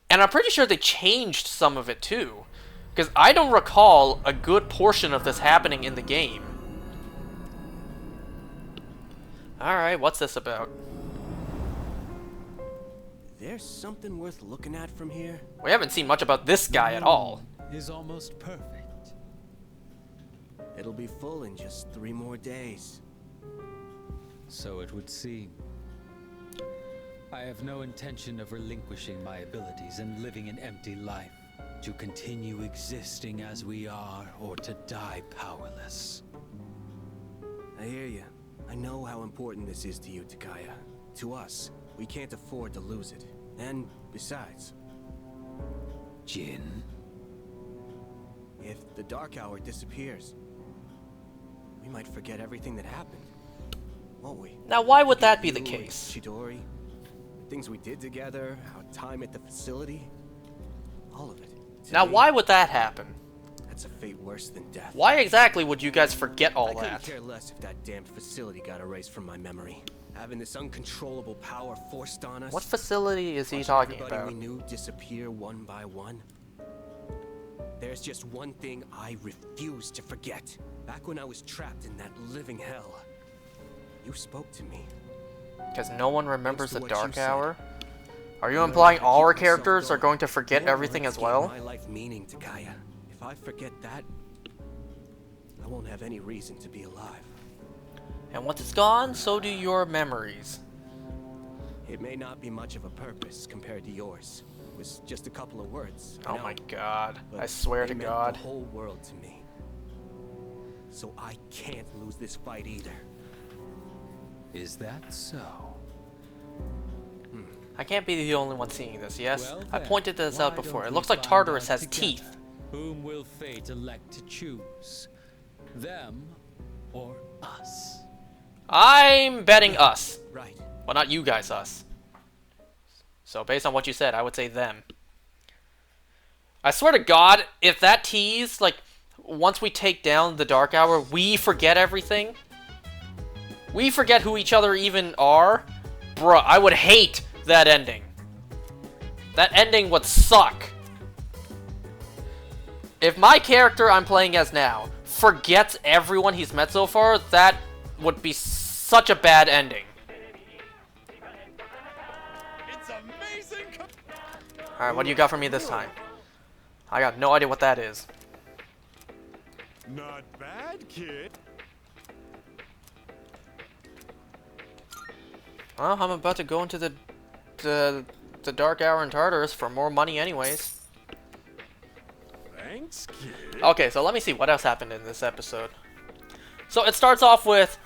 Speaker 1: And I'm pretty sure they changed some of it too, because I don't recall a good portion of this happening in the game. Alright, what's this about?
Speaker 10: There's something worth looking at from here.
Speaker 1: We haven't seen much about this guy at all.
Speaker 11: Is almost perfect.
Speaker 10: It'll be full in just 3 more days.
Speaker 11: So it would seem. I have no intention of relinquishing my abilities and living an empty life. To continue existing as we are, or to die powerless.
Speaker 10: I hear you. I know how important this is to you, Takaya. To us, we can't afford to lose it. And besides...
Speaker 11: Jin?
Speaker 10: If the Dark Hour disappears, we might forget everything that happened. Won't we?
Speaker 1: Now, why would that be the
Speaker 10: You and
Speaker 1: case?
Speaker 10: Chidori, things we did together, our time at the facility, all of it.
Speaker 1: Now,
Speaker 10: Today,
Speaker 1: why would that happen?
Speaker 10: That's a fate worse than death.
Speaker 1: Why exactly would you guys forget all
Speaker 10: I couldn't
Speaker 1: that?
Speaker 10: care less if that damned facility got erased from my memory. Having this uncontrollable power forced on us.
Speaker 1: What facility is he
Speaker 10: watching
Speaker 1: talking
Speaker 10: everybody
Speaker 1: about?
Speaker 10: we knew disappear one by one. There's just one thing I refuse to forget. Back when I was trapped in that living hell, you spoke to me.
Speaker 1: Because no one remembers the
Speaker 10: Thanks to what you
Speaker 1: Dark
Speaker 10: said.
Speaker 1: Hour? Are you
Speaker 10: I learned
Speaker 1: implying
Speaker 10: how to
Speaker 1: all
Speaker 10: keep
Speaker 1: our
Speaker 10: myself
Speaker 1: characters are
Speaker 10: going.
Speaker 1: going to forget
Speaker 10: Your
Speaker 1: everything
Speaker 10: words
Speaker 1: as
Speaker 10: gave
Speaker 1: well?
Speaker 10: my life meaning, Takaya. If I forget that, I won't have any reason to be alive.
Speaker 1: And once it's gone, so do your memories.
Speaker 10: It may not be much of a purpose compared to yours. It was just a couple of words. I
Speaker 1: Oh
Speaker 10: know,
Speaker 1: my god.
Speaker 10: but
Speaker 1: I swear
Speaker 10: they
Speaker 1: to
Speaker 10: meant
Speaker 1: God.
Speaker 10: the whole world to me. So I can't lose this fight either.
Speaker 11: Is that so?
Speaker 1: I can't be the only one seeing this, yes?
Speaker 11: Well,
Speaker 1: I
Speaker 11: then,
Speaker 1: pointed this out
Speaker 11: why
Speaker 1: before.
Speaker 11: don't
Speaker 1: It
Speaker 11: we
Speaker 1: looks like
Speaker 11: find
Speaker 1: Tartarus
Speaker 11: out
Speaker 1: has
Speaker 11: together?
Speaker 1: teeth.
Speaker 11: Whom will fate elect to choose? Them or us?
Speaker 1: I'm betting us.
Speaker 10: Right.
Speaker 1: Well, not you guys, us. So based on what you said, I would say them. I swear to God, if that tease, like, once we take down the Dark Hour, we forget everything. We forget who each other even are. Bruh, I would hate that ending. That ending would suck. If my character I'm playing as now forgets everyone he's met so far, that would be such a bad ending.
Speaker 4: It's amazing.
Speaker 1: Alright, what do you got for me this time? I got no idea what that is.
Speaker 4: Not bad, kid.
Speaker 1: Well, I'm about to go into the Dark Hour in Tartarus for more money anyways.
Speaker 4: Thanks, kid.
Speaker 1: Okay, so let me see what else happened in this episode. So it starts off with,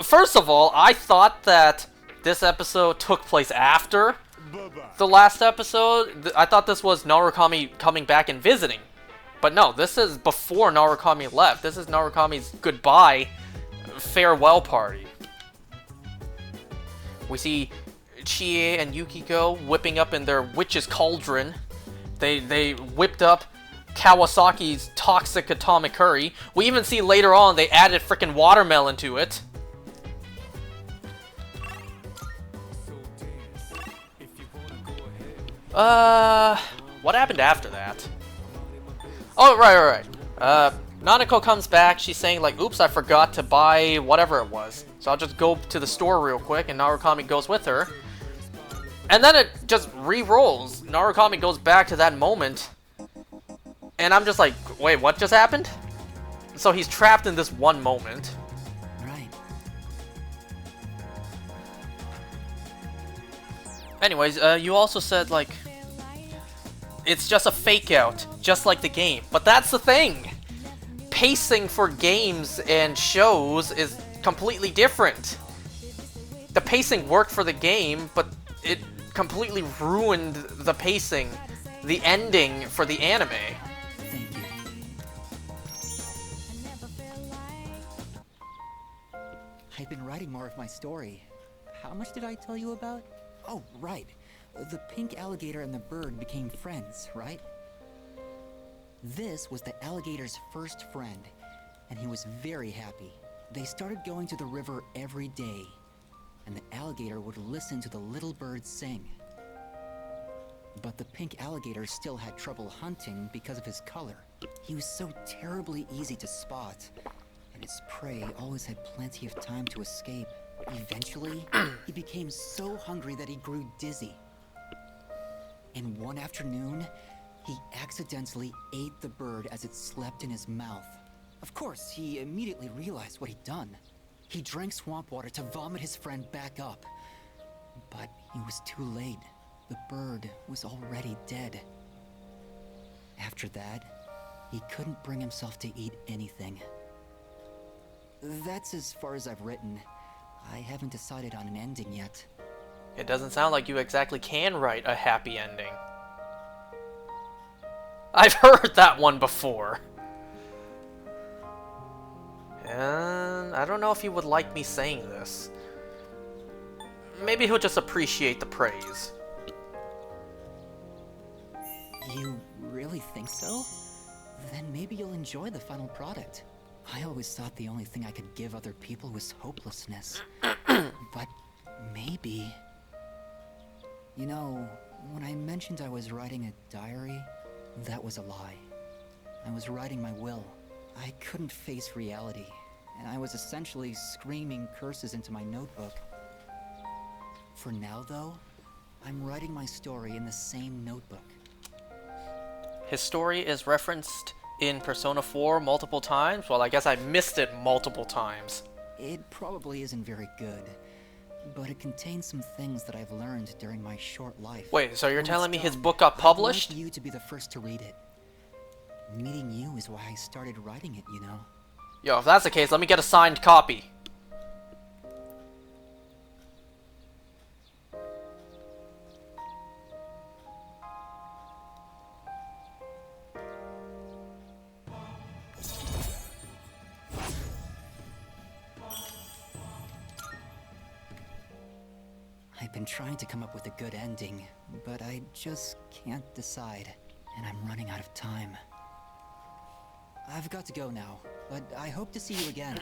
Speaker 1: first of all, I thought that this episode took place after
Speaker 4: Bye-bye.
Speaker 1: the last episode. I thought this was Narukami coming back and visiting. But no, this is before Narukami left. This is Narukami's goodbye farewell party. We see Chie and Yukiko whipping up in their witch's cauldron. They whipped up Kawasaki's toxic atomic curry. We even see later on they added frickin' watermelon to it. What happened after that? Oh, right. Nanako comes back. She's saying, like, oops, I forgot to buy whatever it was. So I'll just go to the store real quick, and Narukami goes with her. And then it just re-rolls. Narukami goes back to that moment. And I'm just like, wait, what just happened? So he's trapped in this one moment.
Speaker 8: Right.
Speaker 1: Anyways, you also said, like, it's just a fake out, just like the game. But that's the thing! Pacing for games and shows is completely different. The pacing worked for the game, but it completely ruined the pacing, the ending for the anime.
Speaker 8: Thank you. I've been writing more of my story. How much did I tell you about? Oh, right. The pink alligator and the bird became friends, right? This was the alligator's first friend, and he was very happy. They started going to the river every day, and the alligator would listen to the little bird sing. But the pink alligator still had trouble hunting because of his color. He was so terribly easy to spot, and his prey always had plenty of time to escape. Eventually, he became so hungry that he grew dizzy. And one afternoon, he accidentally ate the bird as it slept in his mouth. Of course, he immediately realized what he'd done. He drank swamp water to vomit his friend back up. But he was too late. The bird was already dead. After that, he couldn't bring himself to eat anything. That's as far as I've written. I haven't decided on an ending yet.
Speaker 1: It doesn't sound like you exactly can write a happy ending. I've heard that one before. And I don't know if he would like me saying this. Maybe he'll just appreciate the praise.
Speaker 8: You really think so? Then maybe you'll enjoy the final product. I always thought the only thing I could give other people was hopelessness. But maybe... You know, when I mentioned I was writing a diary, that was a lie. I was writing my will. I couldn't face reality, and I was essentially screaming curses into my notebook. For now, though, I'm writing my story in the same notebook.
Speaker 1: His story is referenced in Persona 4 multiple times? Well, I guess I missed it multiple times.
Speaker 8: It probably isn't very good, but it contains some things that I've learned during my short life.
Speaker 1: Wait, so you're
Speaker 8: When
Speaker 1: telling
Speaker 8: it's
Speaker 1: me his
Speaker 8: done,
Speaker 1: book got published?
Speaker 8: I'd like you to be the first to read it. Meeting you is why I started writing it, you know.
Speaker 1: Yo, if that's the case, let me get a signed copy.
Speaker 8: I've been trying to come up with a good ending, but I just can't decide, and I'm running out of time. I've got to go now, but I hope to see you again.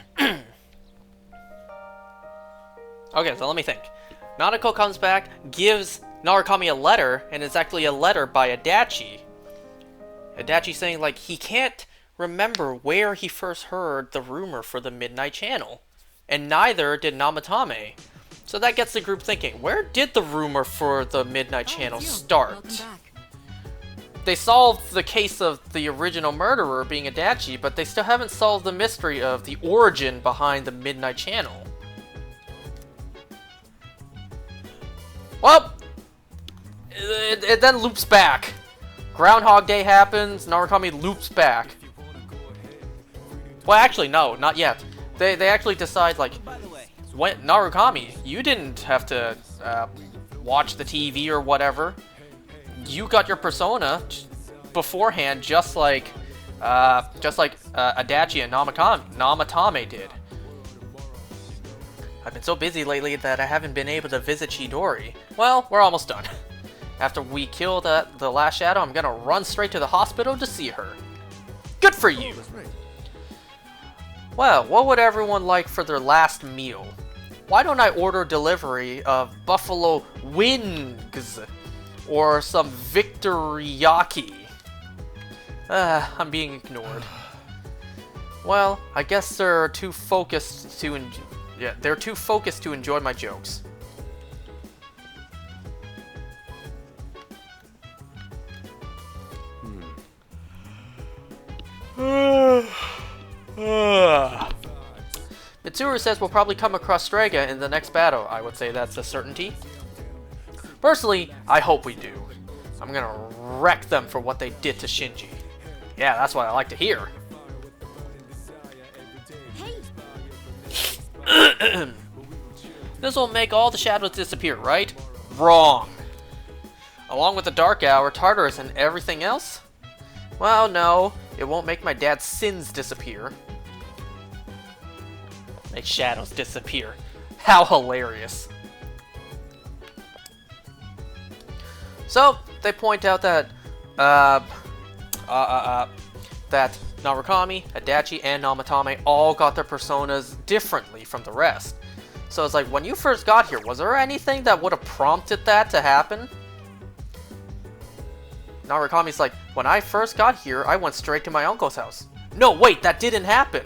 Speaker 1: Okay, so let me think. Nanako comes back, gives Narukami a letter, and it's actually a letter by Adachi. Adachi saying, like, he can't remember where he first heard the rumor for the Midnight Channel. And neither did Namatame. So that gets the group thinking, where did the rumor for the Midnight Channel start? They solved the case of the original murderer being Adachi, but they still haven't solved the mystery of the origin behind the Midnight Channel. Well, it then loops back. Groundhog Day happens, Narukami loops back. Well, actually, no, not yet. They actually decide, like, when Narukami, you didn't have to watch the TV or whatever. You got your persona beforehand, just like Adachi and Namatame did. I've been so busy lately that I haven't been able to visit Chidori. Well, we're almost done. After we kill the last shadow, I'm gonna run straight to the hospital to see her. Good for you! Well, what would everyone like for their last meal? Why don't I order delivery of buffalo wings or some victoriyaki? I'm being ignored. Well, I guess they're too focused to enjoy my jokes. Mitsuru says we'll probably come across Strega in the next battle. I would say that's a certainty. Personally, I hope we do. I'm gonna wreck them for what they did to Shinji. Yeah, that's what I like to hear. This will make all the shadows disappear, right? Wrong. Along with the Dark Hour, Tartarus, and everything else? Well, no. It won't make my dad's sins disappear. Make shadows disappear. How hilarious. So, they point out that, that Narukami, Adachi, and Namatame all got their personas differently from the rest. So it's like, when you first got here, was there anything that would have prompted that to happen? Narukami's like, when I first got here, I went straight to my uncle's house. No, wait, that didn't happen.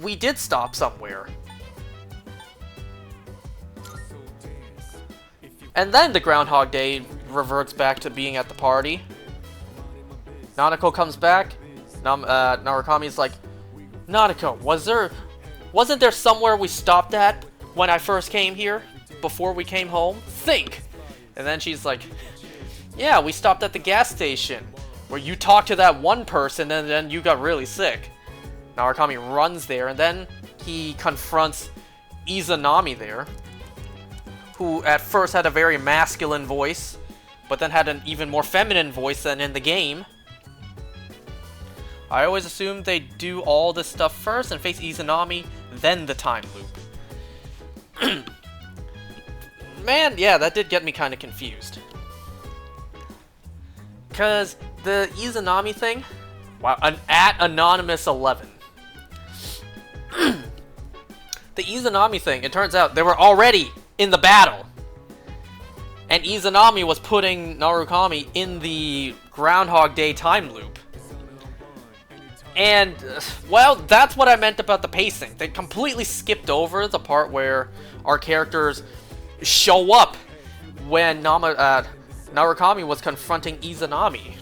Speaker 1: We did stop somewhere. And then the Groundhog Day reverts back to being at the party. Nanako comes back. Narukami's like, Nanako, wasn't there somewhere we stopped at when I first came here? Before we came home? Think! And then she's like, yeah, we stopped at the gas station, where you talked to that one person and then you got really sick. Narukami runs there, and then he confronts Izanami there, who at first had a very masculine voice, but then had an even more feminine voice than in the game. I always assumed they'd do all this stuff first and face Izanami, then the time loop. Man, yeah, that did get me kind of confused. Because the Izanami thing, wow, at Anonymous11. The Izanami thing, it turns out they were already in the battle. And Izanami was putting Narukami in the Groundhog Day time loop. And, well, that's what I meant about the pacing. They completely skipped over the part where our characters show up when Narukami was confronting Izanami.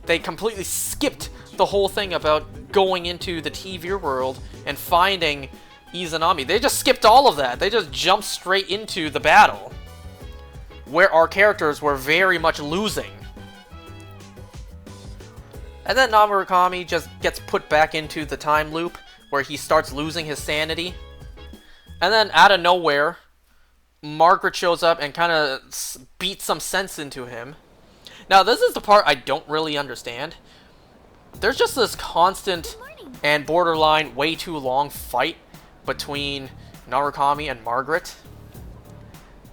Speaker 1: They completely skipped the whole thing about going into the TV world and finding Izanami. They just skipped all of that. They just jumped straight into the battle, where our characters were very much losing. And then Narukami just gets put back into the time loop, where he starts losing his sanity. And then, out of nowhere, Margaret shows up and kind of beats some sense into him. Now, this is the part I don't really understand. There's just this constant and borderline way too long fight between Narukami and Margaret.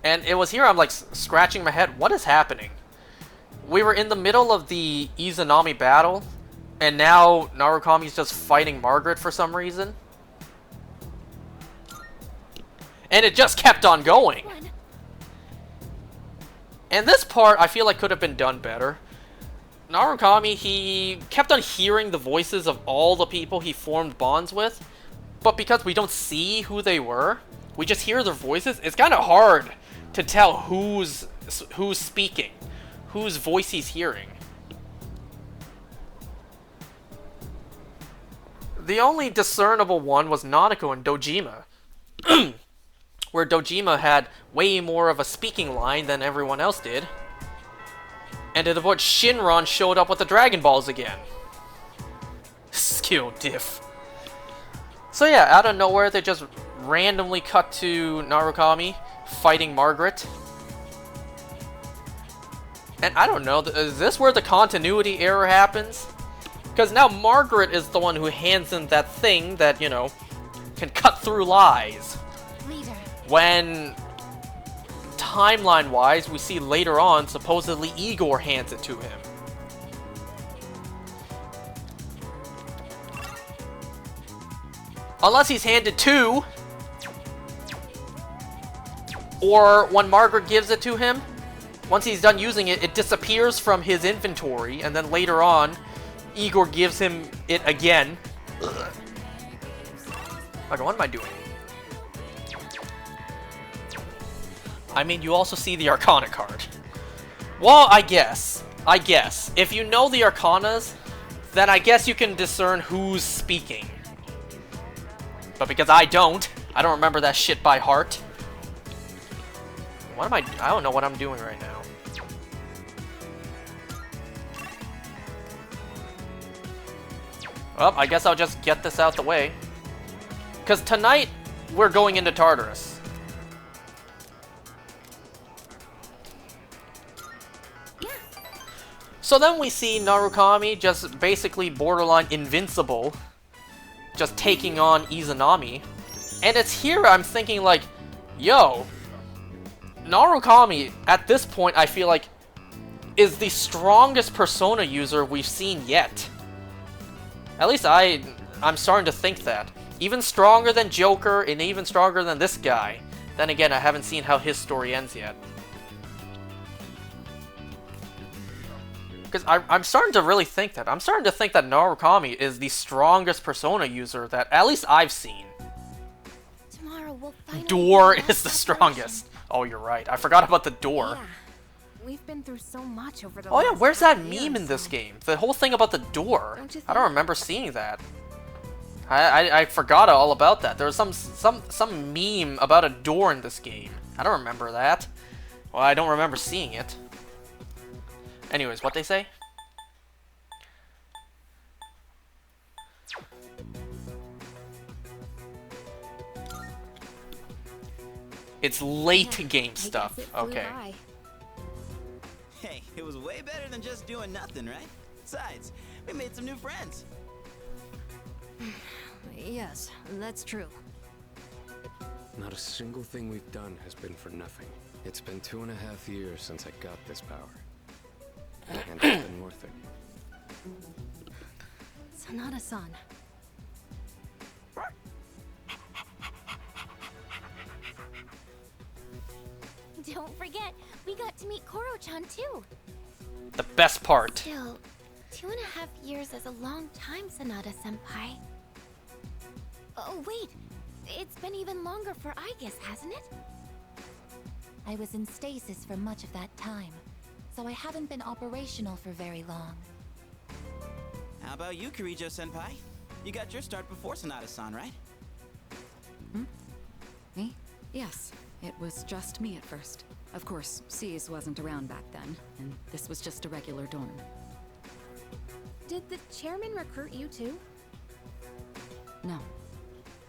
Speaker 1: And it was here I'm like scratching my head, what is happening? We were in the middle of the Izanami battle, and now Narukami's just fighting Margaret for some reason. And it just kept on going. And this part, I feel like could have been done better. Narukami, he kept on hearing the voices of all the people he formed bonds with, but because we don't see who they were, we just hear their voices, it's kind of hard to tell who's speaking, whose voice he's hearing. The only discernible one was Nanako and Dojima, where Dojima had way more of a speaking line than everyone else did. And at the point Shinron showed up with the Dragon Balls again. Skill diff. So yeah, out of nowhere they just randomly cut to Narukami fighting Margaret. And I don't know, is this where the continuity error happens? Because now Margaret is the one who hands him that thing that, you know, can cut through lies.
Speaker 5: Leader.
Speaker 1: When, timeline-wise, we see later on, supposedly Igor hands it to him. Unless he's handed two. Or when Margaret gives it to him, once he's done using it, it disappears from his inventory, and then later on, Igor gives him it again. Ugh. Okay, what am I doing? I mean, you also see the Arcana card. Well, I guess. If you know the Arcanas, then I guess you can discern who's speaking. But because I don't remember that shit by heart. What am I don't know what I'm doing right now. Well, I guess I'll just get this out the way. Because tonight, we're going into Tartarus. So then we see Narukami just basically borderline invincible, just taking on Izanami. And it's here I'm thinking like, yo, Narukami, at this point, I feel like, is the strongest Persona user we've seen yet. At least I'm starting to think that. Even stronger than Joker, and even stronger than this guy. Then again, I haven't seen how his story ends yet. Because I'm starting to really think that. I'm starting to think that Narukami is the strongest Persona user that at least I've seen.
Speaker 5: Tomorrow we'll finally
Speaker 1: Door
Speaker 5: get
Speaker 1: is the
Speaker 5: that
Speaker 1: strongest. Oh, you're right. I forgot about the door.
Speaker 2: Yeah. We've been through so much over the
Speaker 1: Oh yeah,
Speaker 2: last
Speaker 1: where's that
Speaker 2: half
Speaker 1: meme
Speaker 2: year or
Speaker 1: in this
Speaker 2: so.
Speaker 1: game? The whole thing about the door.
Speaker 2: Don't you
Speaker 1: I don't
Speaker 2: think?
Speaker 1: remember seeing that. I forgot all about that. There was some meme about a door in this game. I don't remember that. Well, I don't remember seeing it. Anyways, what they say? It's late
Speaker 2: Yeah,
Speaker 1: game
Speaker 2: I guess
Speaker 1: stuff.
Speaker 2: it flew
Speaker 1: Okay.
Speaker 2: by.
Speaker 12: Hey, it was way better than just doing nothing, right? Besides, we made some new friends.
Speaker 3: Yes, that's true.
Speaker 10: Not a single thing we've done has been for nothing. It's been 2.5 years since I got this power. And it's been worth it.
Speaker 3: Sanada-san.
Speaker 5: Don't forget, we got to meet Koro-chan too.
Speaker 1: The best part.
Speaker 5: Still, 2.5 years is a long time, Sanada-senpai. Oh, wait. It's been even longer for Aigis, hasn't it?
Speaker 7: I was in stasis for much of that time, so I haven't been operational for very long.
Speaker 12: How about you, Kirijo-senpai? You got your start before Sanada-san, right?
Speaker 3: Me? Yes. It was just me at first. Of course, C's wasn't around back then, and this was just a regular dorm.
Speaker 2: Did the chairman recruit you too?
Speaker 3: No,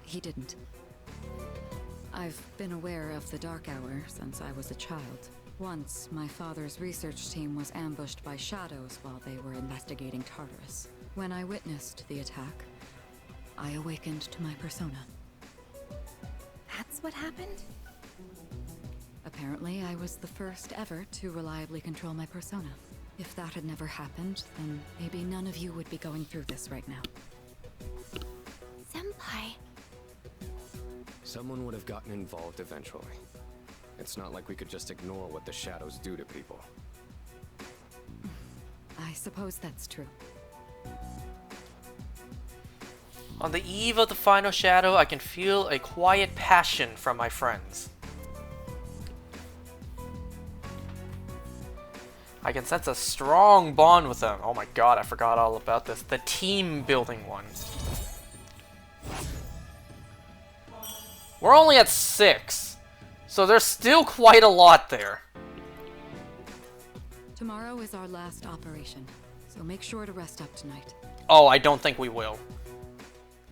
Speaker 3: he didn't. I've been aware of the Dark Hour since I was a child. Once, my father's research team was ambushed by shadows while they were investigating Tartarus. When I witnessed the attack, I awakened to my persona.
Speaker 2: That's what happened?
Speaker 3: Apparently, I was the first ever to reliably control my persona. If that had never happened, then maybe none of you would be going through this right now.
Speaker 5: Senpai.
Speaker 10: Someone would have gotten involved eventually. It's not like we could just ignore what the shadows do to people.
Speaker 3: I suppose that's true.
Speaker 1: On the eve of the final shadow, I can feel a quiet passion from my friends. I can sense a strong bond with them. Oh my god, I forgot all about this. The team building one. We're only at 6, so there's still quite a lot there.
Speaker 3: Tomorrow is our last operation, so make sure to rest up tonight.
Speaker 1: Oh, I don't think we will.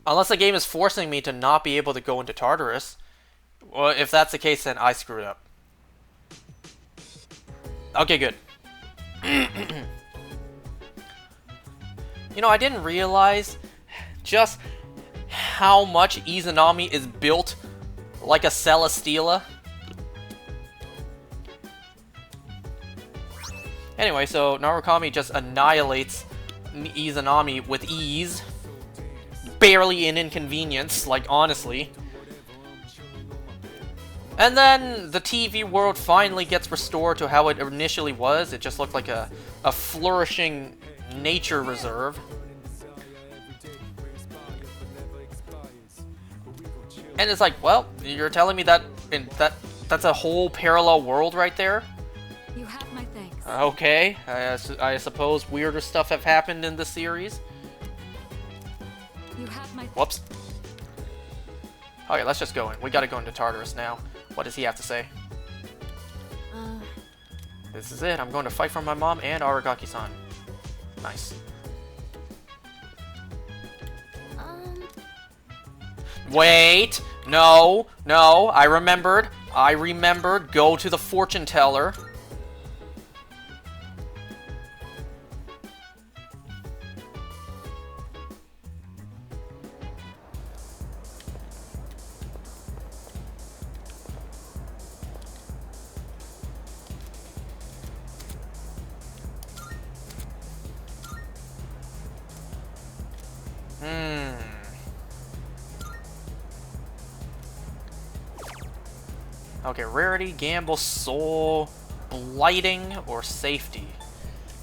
Speaker 1: Unless the game is forcing me to not be able to go into Tartarus. Well, if that's the case, then I screwed up. Okay, good. You know, I didn't realize just how much Izanami is built like a Celesteela. Anyway, so Narukami just annihilates Izanami with ease. Barely an inconvenience, like, honestly. And then the TV world finally gets restored to how it initially was. It just looked like a flourishing nature reserve. And it's like, well, you're telling me that that's a whole parallel world right there?
Speaker 3: You have my thanks.
Speaker 1: Okay, I suppose weirder stuff have happened in the series.
Speaker 3: You have my
Speaker 1: Whoops. Okay, let's just go in. We gotta go into Tartarus now. What does he have to say? This is it. I'm going to fight for my mom and Aragaki-san. Nice. Wait! No! No! I remembered! I remembered! Go to the fortune teller. Okay, rarity, gamble, soul, blighting, or safety.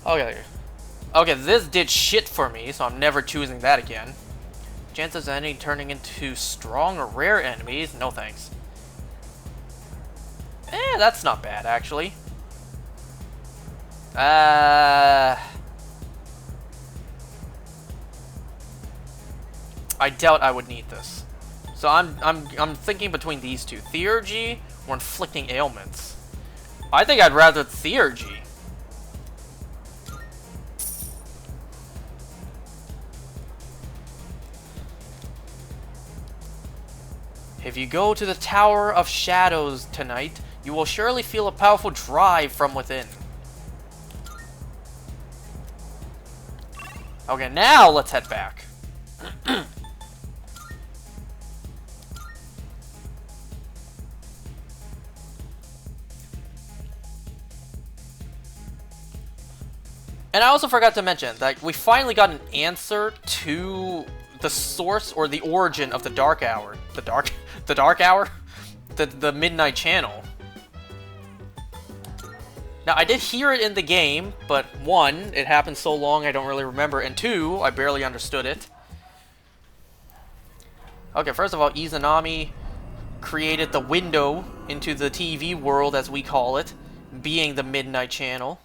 Speaker 1: Okay. Okay, this did shit for me, so I'm never choosing that again. Chances of any turning into strong or rare enemies? No thanks. That's not bad, actually. I doubt I would need this. So I'm thinking between these two. Theurgy or inflicting ailments. I think I'd rather Theurgy. If you go to the Tower of Shadows tonight, you will surely feel a powerful drive from within. Okay, now let's head back. And I also forgot to mention that we finally got an answer to the source or the origin of the Dark Hour. The Dark Hour? The Midnight Channel. Now, I did hear it in the game, but one, it happened so long I don't really remember, and two, I barely understood it. Okay, first of all, Izanami created the window into the TV world, as we call it, being the Midnight Channel.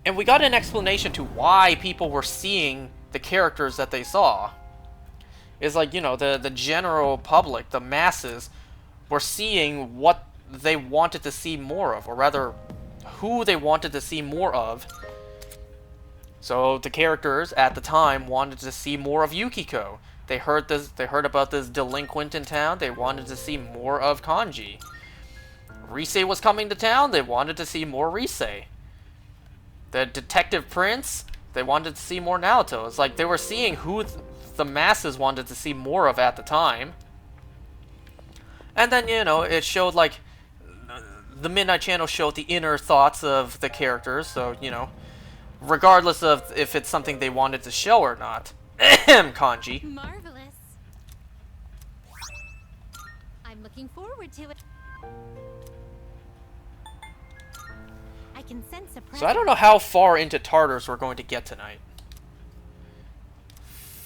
Speaker 1: And we got an explanation to why people were seeing the characters that they saw. It's like, you know, the general public, the masses, were seeing what they wanted to see more of, or rather, who they wanted to see more of. So the characters at the time wanted to see more of Yukiko. They heard about this delinquent in town, they wanted to see more of Kanji. Rise was coming to town, they wanted to see more Rise. The Detective Prince, they wanted to see more Naoto. It's like they were seeing who the masses wanted to see more of at the time. And then, you know, it showed, like, the Midnight Channel showed the inner thoughts of the characters, so, you know, regardless of if it's something they wanted to show or not. Kanji.
Speaker 7: Marvelous. I'm looking forward to it. I can sense a presence.
Speaker 1: So I don't know how far into Tartarus we're going to get tonight.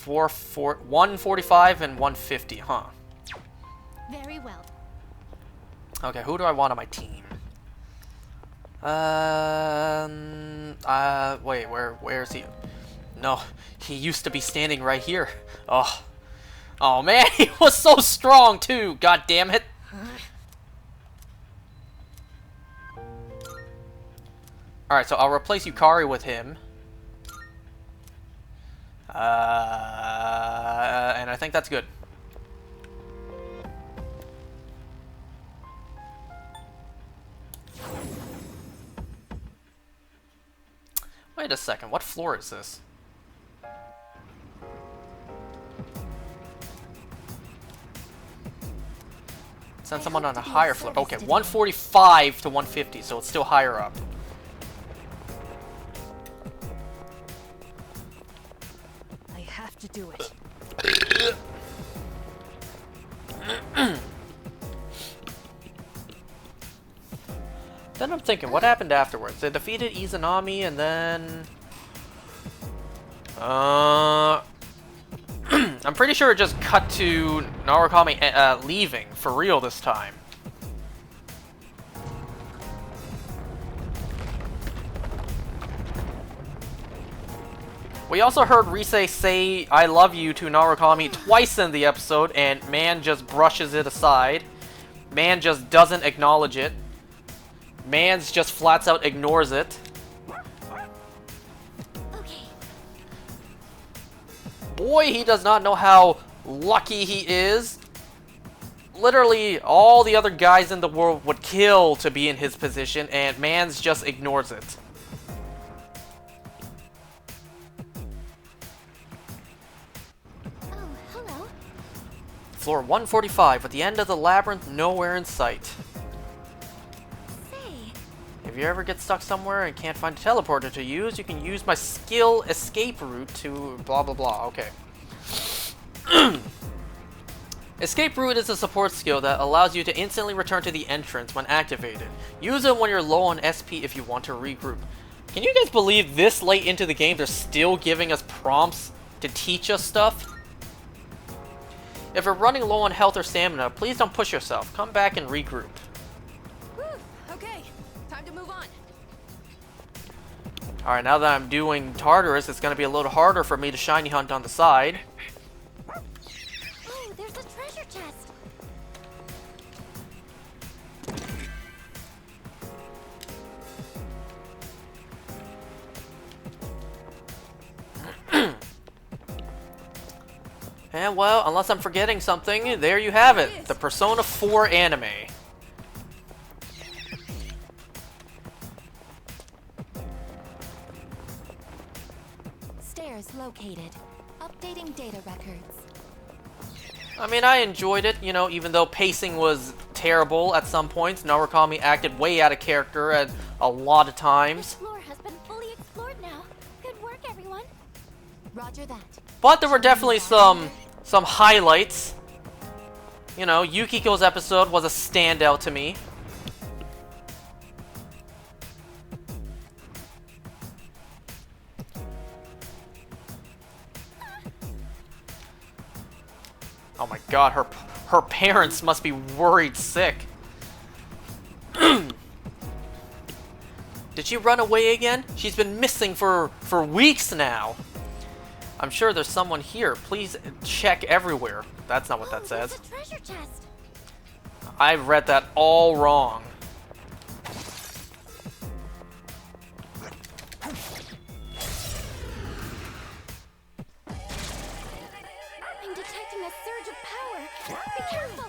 Speaker 1: 145 and 150, huh?
Speaker 7: Very well.
Speaker 1: Okay, who do I want on my team? Wait, where is he? No, he used to be standing right here. Oh man, he was so strong too. God damn it. All right, so I'll replace Yukari with him. And I think that's good. Wait a second, what floor is this? Send someone on a higher floor. Okay, 145 to 150, so it's still higher up.
Speaker 7: I have to do it.
Speaker 1: Then I'm thinking, what happened afterwards? They defeated Izanami and then... I'm pretty sure it just cut to Narukami leaving, for real this time. We also heard Rise say, "I love you" to Narukami twice in the episode, and Man just brushes it aside. Man just doesn't acknowledge it. Man's just flats out ignores it.
Speaker 9: Okay.
Speaker 1: boy, he does not know how lucky he is. Literally, all the other guys in the world would kill to be in his position, and Mans just ignores it.
Speaker 5: Oh, hello.
Speaker 1: Floor 145, at the end of the labyrinth, nowhere in sight.
Speaker 5: Say,
Speaker 1: If you ever get stuck somewhere and can't find a teleporter to use, you can use my skill escape route to blah blah blah. Okay. Escape route is a support skill that allows you to instantly return to the entrance when activated. Use it when you're low on SP if you want to regroup. Can you guys believe this late into the game they're still giving us prompts to teach us stuff? If you're running low on health or stamina, please don't push yourself. Come back and regroup.
Speaker 7: Whew, okay, time to move on.
Speaker 1: Alright, now that I'm doing Tartarus, it's going to be a little harder for me to shiny hunt on the side.
Speaker 5: oh, there's a treasure chest.
Speaker 1: And well, unless I'm forgetting something, there you have it. The Persona 4 anime.
Speaker 7: Stairs located. Updating data records.
Speaker 1: I mean, I enjoyed it, you know, even though pacing was terrible at some points. Narukami acted way out of character at a lot of times.
Speaker 5: Floor has been fully explored now. Good work, everyone.
Speaker 7: Roger that.
Speaker 1: But there were definitely some highlights. You know, Yukiko's episode was a standout to me. Oh my god, her parents must be worried sick. Did she run away again? She's been missing for weeks now. I'm sure there's someone here. Please check everywhere. That's not what that says.
Speaker 5: There's a treasure chest.
Speaker 1: I've read that all wrong.
Speaker 5: I'm detecting a surge of power. Be careful.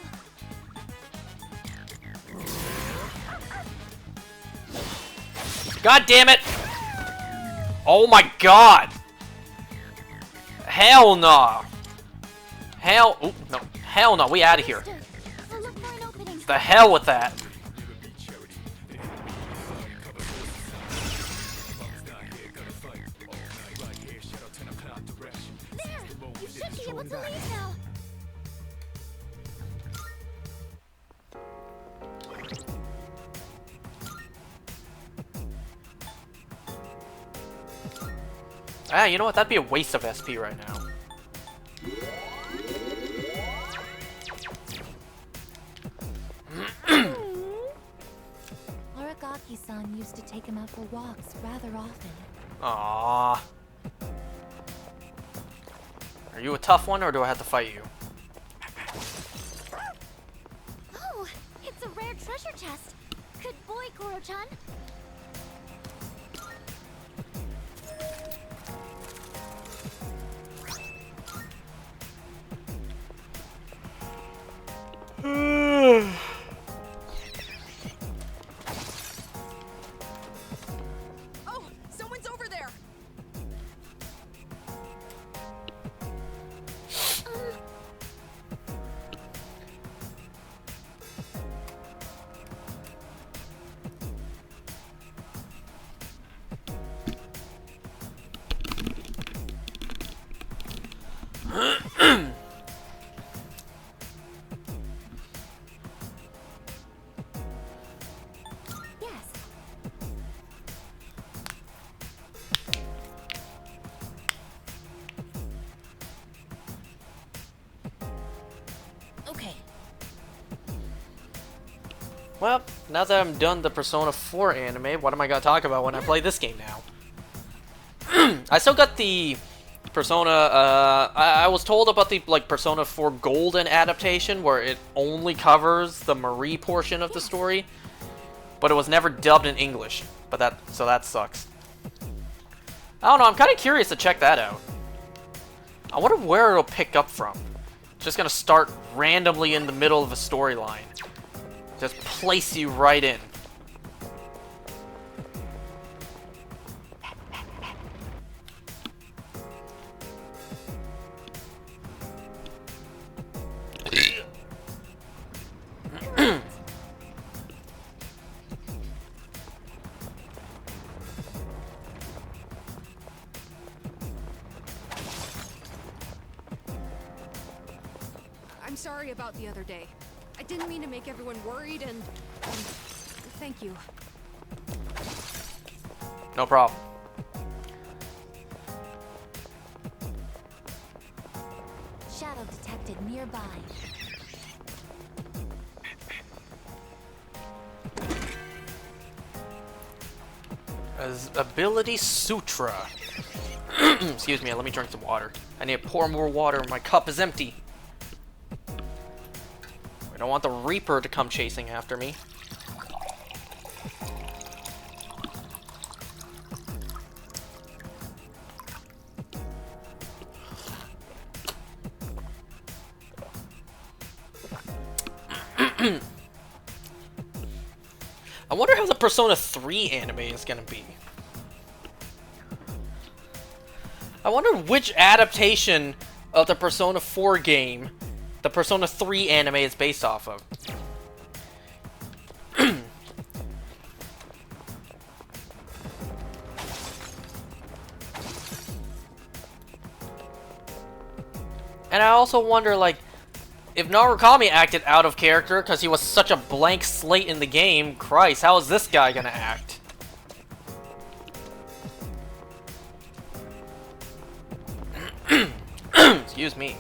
Speaker 1: God damn it! Oh my god! Hell no! Hell, oh, no. Hell no, we out of here.
Speaker 5: I'll look for an opening.
Speaker 1: The hell with that.
Speaker 5: There! You should be able to leave now.
Speaker 1: Ah, you know what? That'd be a waste of SP right now.
Speaker 7: Aragaki-san used to take him out for walks rather often.
Speaker 1: Aww. Are you a tough one, or do I have to fight you?
Speaker 5: Oh, it's a rare treasure chest. Good boy, Koro-chan.
Speaker 7: Oh, someone's over there.
Speaker 5: Yes.
Speaker 7: Okay.
Speaker 1: Well, now that I'm done the Persona 4 anime, what am I gonna talk about when I play this game now? I still got the Persona, I was told about the, like, Persona 4 Golden adaptation, where it only covers the Marie portion of the story, but it was never dubbed in English, so that sucks. I don't know, I'm kind of curious to check that out. I wonder where it'll pick up from. Just gonna start randomly in the middle of a storyline. Just place you right in.
Speaker 13: I'm sorry about the other day. I didn't mean to make everyone worried and thank you.
Speaker 1: No problem.
Speaker 5: Shadow detected nearby.
Speaker 1: As ability Sutra. Excuse me, let me drink some water. I need to pour more water. My cup is empty. I don't want the Reaper to come chasing after me. I wonder how the Persona 3 anime is gonna be. I wonder which adaptation of the Persona 4 game the Persona 3 anime is based off of. And I also wonder, like, if Narukami acted out of character because he was such a blank slate in the game, Christ, how is this guy gonna act? Excuse me.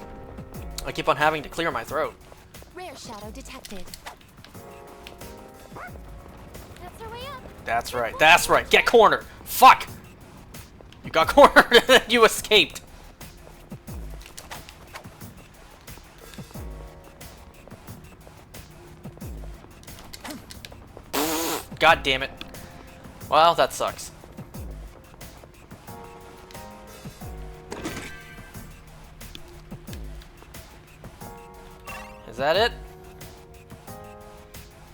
Speaker 1: I keep on having to clear my throat.
Speaker 5: Rare shadow detected. That's our way up.
Speaker 1: That's right. That's right. Get cornered. Fuck! You got cornered and you escaped. God damn it. Well, that sucks. Is that it?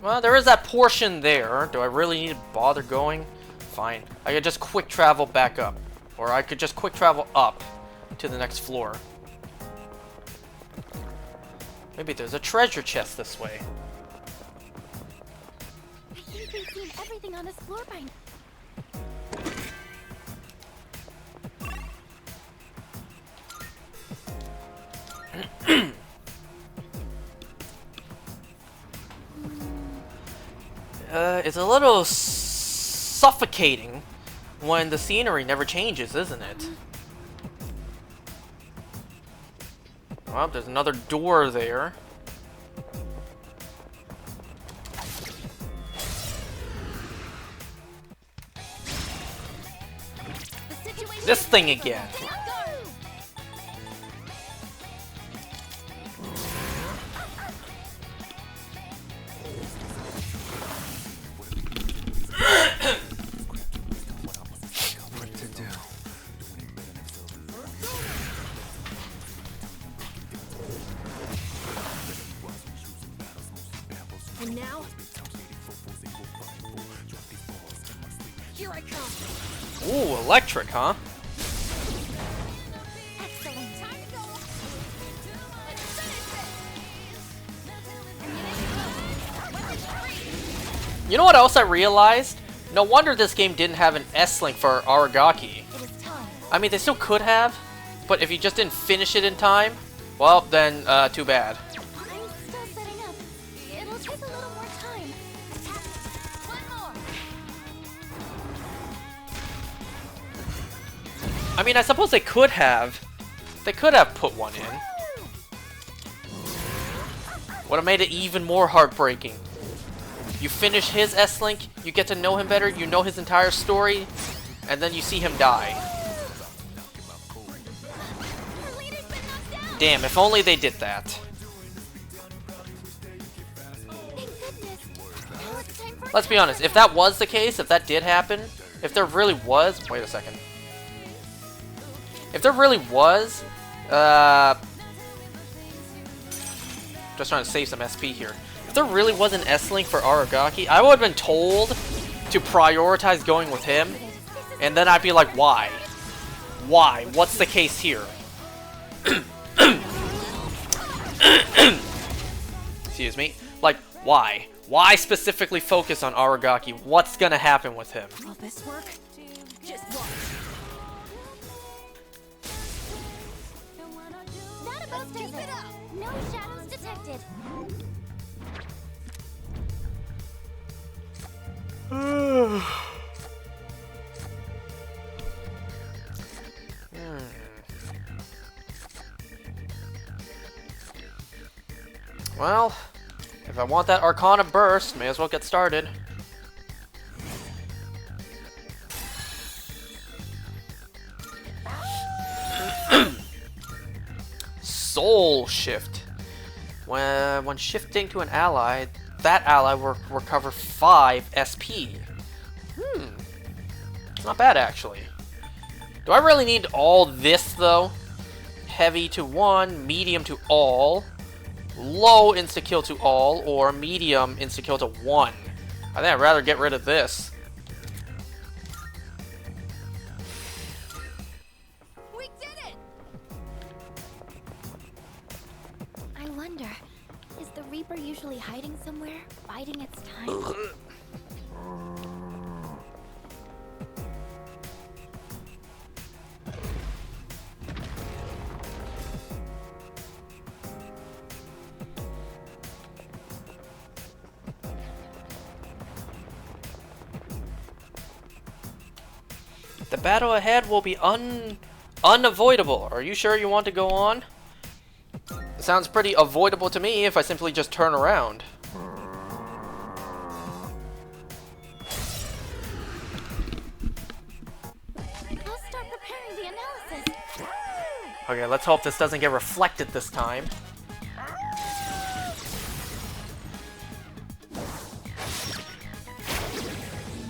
Speaker 1: Well, there is that portion there. Do I really need to bother going? Fine. I could just quick travel back up. Or I could just quick travel up to the next floor. Maybe there's a treasure chest this way.
Speaker 5: I think we've seen everything on this floor by now.
Speaker 1: It's a little suffocating when the scenery never changes, isn't it? Well, there's another door there. This thing again.
Speaker 14: What to do?
Speaker 13: And now, here I come.
Speaker 1: Ooh, electric, huh?
Speaker 5: Excellent. Time to go.
Speaker 1: You know what else I realized? No wonder this game didn't have an S-Link for Aragaki.
Speaker 5: It is time.
Speaker 1: I mean, they still could have, but if you just didn't finish it in time, well, then, too bad.
Speaker 5: I'm still setting up. It'll take a little more time. One more.
Speaker 1: I mean, I suppose they could have. They could have put one in. Would have made it even more heartbreaking. You finish his S-Link, you get to know him better, you know his entire story, and then you see him die. Damn, if only they did that. Let's be honest, if that was the case, if that did happen, if there really was... Wait a second. If there really was Just trying to save some SP here. If there really was an S-Link for Aragaki, I would have been told to prioritize going with him, and then I'd be like, why? Why? What's the case here? Excuse me. Like, why? Why specifically focus on Aragaki? What's gonna happen with him?
Speaker 7: Will this work? Just watch.
Speaker 5: That about does it. No shadows detected.
Speaker 1: Well, if I want that Arcana burst, may as well get started. Soul Shift. When shifting to an ally, that ally will recover 5 SP. Not bad, actually. Do I really need all this, though? Heavy to 1, medium to all, low insta-kill to all, or medium insta-kill to 1. I think I'd rather get rid of this.
Speaker 5: We did it! I wonder, is the Reaper usually hiding somewhere, biding its time?
Speaker 1: The battle ahead will be unavoidable. Are you sure you want to go on? It sounds pretty avoidable to me if I simply just turn around.
Speaker 5: I'll start preparing the analysis.
Speaker 1: Okay, let's hope this doesn't get reflected this time.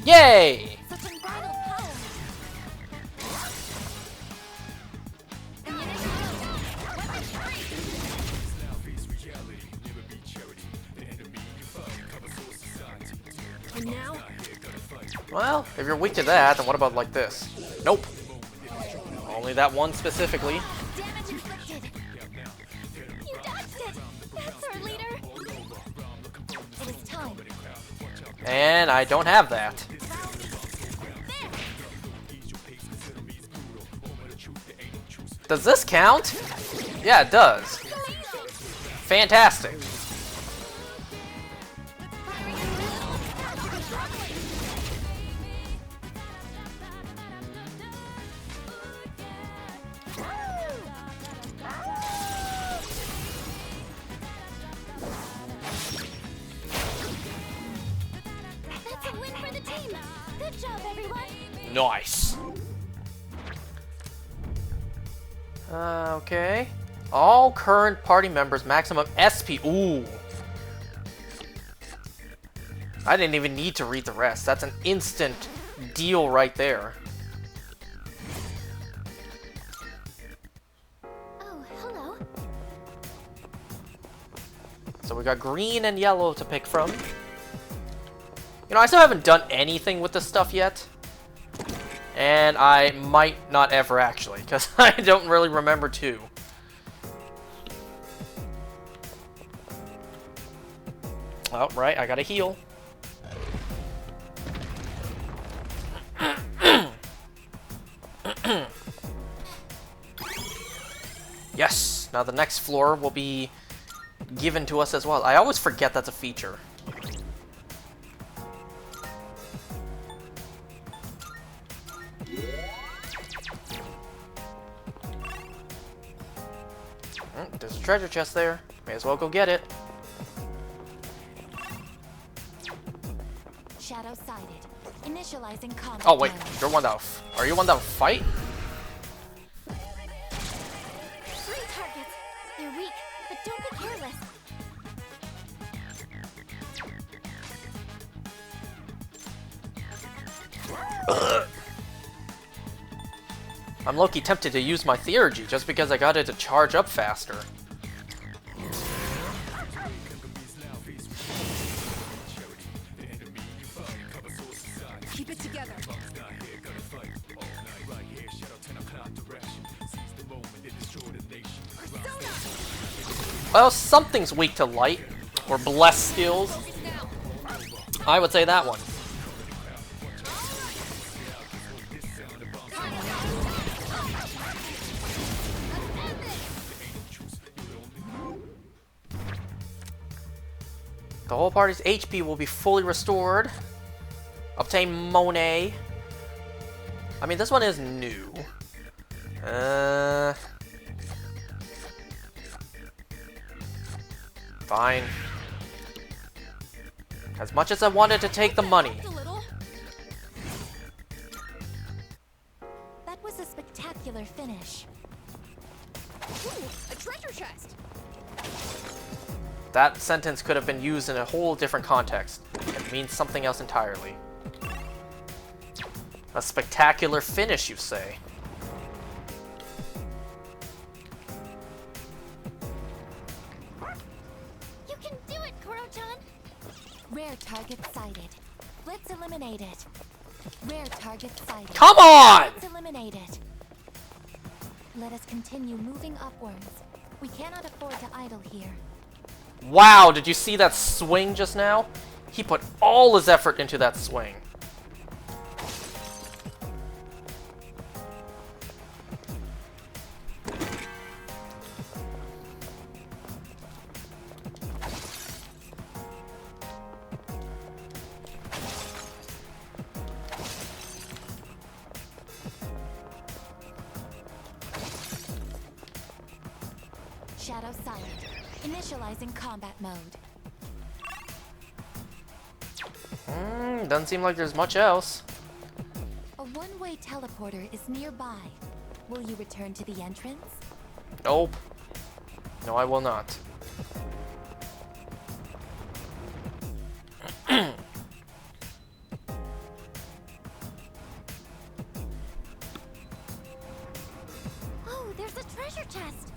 Speaker 1: Yay!
Speaker 5: Such unbridled power.
Speaker 13: And now?
Speaker 1: Well, if you're weak to that, then what about like this? Nope. Only that one specifically.
Speaker 5: Damage inflicted. You dodged it. That's our leader. It is time.
Speaker 1: And I don't have that. Does this count? Yeah, it does. Fantastic.
Speaker 5: That's a win for the team. Good job, everyone.
Speaker 1: Nice. Okay. All current party members maximum SP. Ooh. I didn't even need to read the rest. That's an instant deal right there.
Speaker 5: Oh, hello.
Speaker 1: So we got green and yellow to pick from. You know, I still haven't done anything with this stuff yet. And I might not ever actually, because I don't really remember to. Oh, right, I gotta heal. Yes, now the next floor will be given to us as well. I always forget that's a feature. There's a treasure chest there. May as well go get it.
Speaker 5: Shadow sighted. Initializing combat.
Speaker 1: Oh wait,
Speaker 5: time.
Speaker 1: you're one that. Are you one that will fight?
Speaker 5: 3 targets. They're weak, but don't be careless.
Speaker 1: I'm low-key tempted to use my Theurgy just because I got it to charge up faster.
Speaker 13: Keep it together.
Speaker 1: Well, something's weak to light, or bless skills. I would say that one. The whole party's HP will be fully restored. Obtain Monet. I mean, this one is new. Fine. As much as I wanted to take the money.
Speaker 9: That was a spectacular finish.
Speaker 13: Ooh, a treasure chest.
Speaker 1: That sentence could have been used in a whole different context. It means something else entirely. A spectacular finish, you say?
Speaker 9: You can do it, Koro-chan! Rare target sighted. Let's eliminate it. Rare target sighted.
Speaker 1: Come on!
Speaker 9: Let's eliminate it. Let us continue moving upwards. We cannot afford to idle here.
Speaker 1: Wow, did you see that swing just now? He put all his effort into that swing.
Speaker 9: Shadow silent. Initializing combat mode.
Speaker 1: Doesn't seem like there's much else.
Speaker 9: A one-way teleporter is nearby. Will you return to the entrance?
Speaker 1: Nope. No, I will not.
Speaker 9: Oh, there's a treasure chest!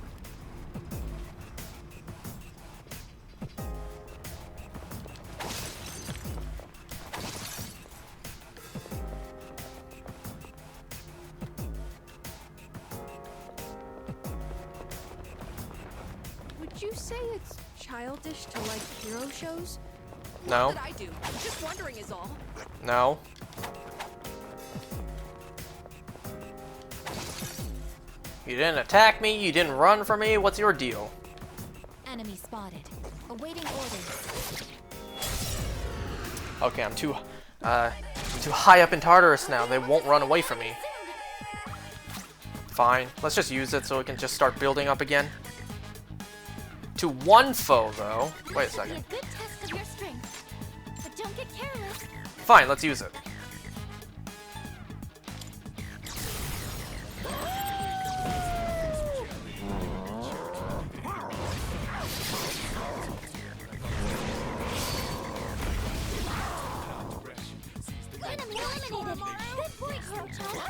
Speaker 13: Would you say it's childish to like hero shows?
Speaker 1: No.
Speaker 13: Not that I do. Just wondering is all.
Speaker 1: No. You didn't attack me, you didn't run from me, what's your deal?
Speaker 9: Enemy spotted. Awaiting orders.
Speaker 1: Okay, I'm too high up in Tartarus now, they won't run away from me. Fine, let's just use it so we can just start building up again. To one foe, though. Wait a second.
Speaker 9: Good test of your strength. But don't get careless.
Speaker 1: Fine, let's use it.
Speaker 9: Enemy eliminated. Good boy, Koro-chan.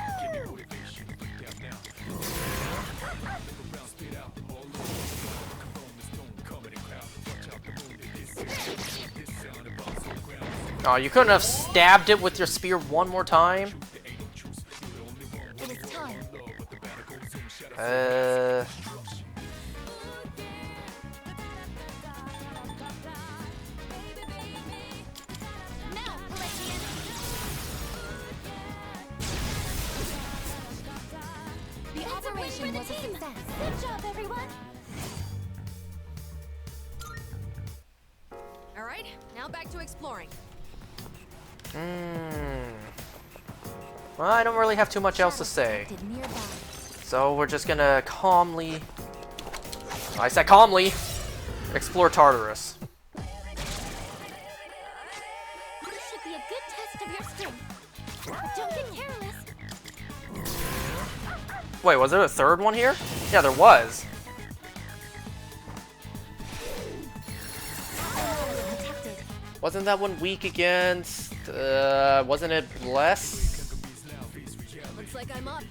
Speaker 1: Oh, you couldn't have stabbed it with your spear one more time?
Speaker 9: It is time. The operation was a success. Good job, everyone.
Speaker 13: All right, now back to exploring.
Speaker 1: Well, I don't really have too much else to say. So we're just gonna calmly... I said calmly! Explore Tartarus.
Speaker 9: This should be a good test of your strength. But don't get careless.
Speaker 1: Wait, was there a third one here? Yeah, there was. Wasn't that one weak against... wasn't it Bless?
Speaker 13: Looks like I'm up.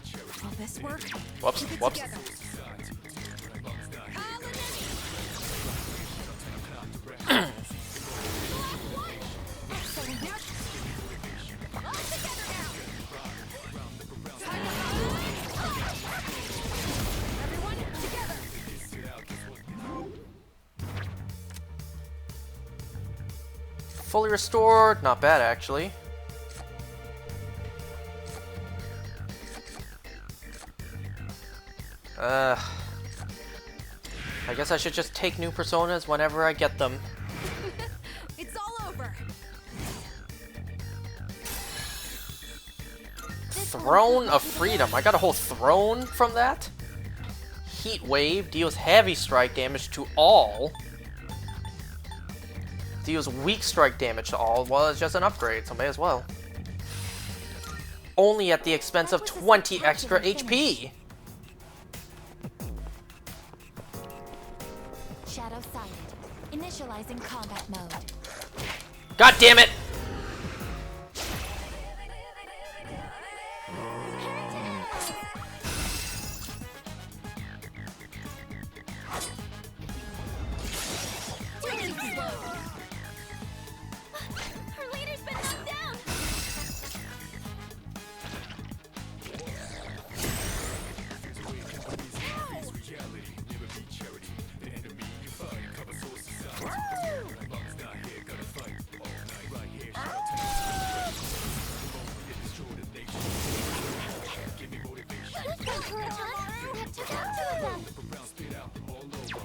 Speaker 13: Will this work?
Speaker 1: Whoops,
Speaker 13: Keep it
Speaker 1: whoops.
Speaker 13: together.
Speaker 1: Fully restored, not bad actually. I guess I should just take new personas whenever I get them.
Speaker 13: It's all over.
Speaker 1: Throne of Freedom. I got a whole throne from that. Heat Wave deals heavy strike damage to all. Deals weak strike damage to all. Well, it's just an upgrade, so may as well. Only at the expense of 20 extra HP.
Speaker 7: Shadow silent. Initializing combat mode.
Speaker 1: God damn it!
Speaker 5: Her leader's been knocked down!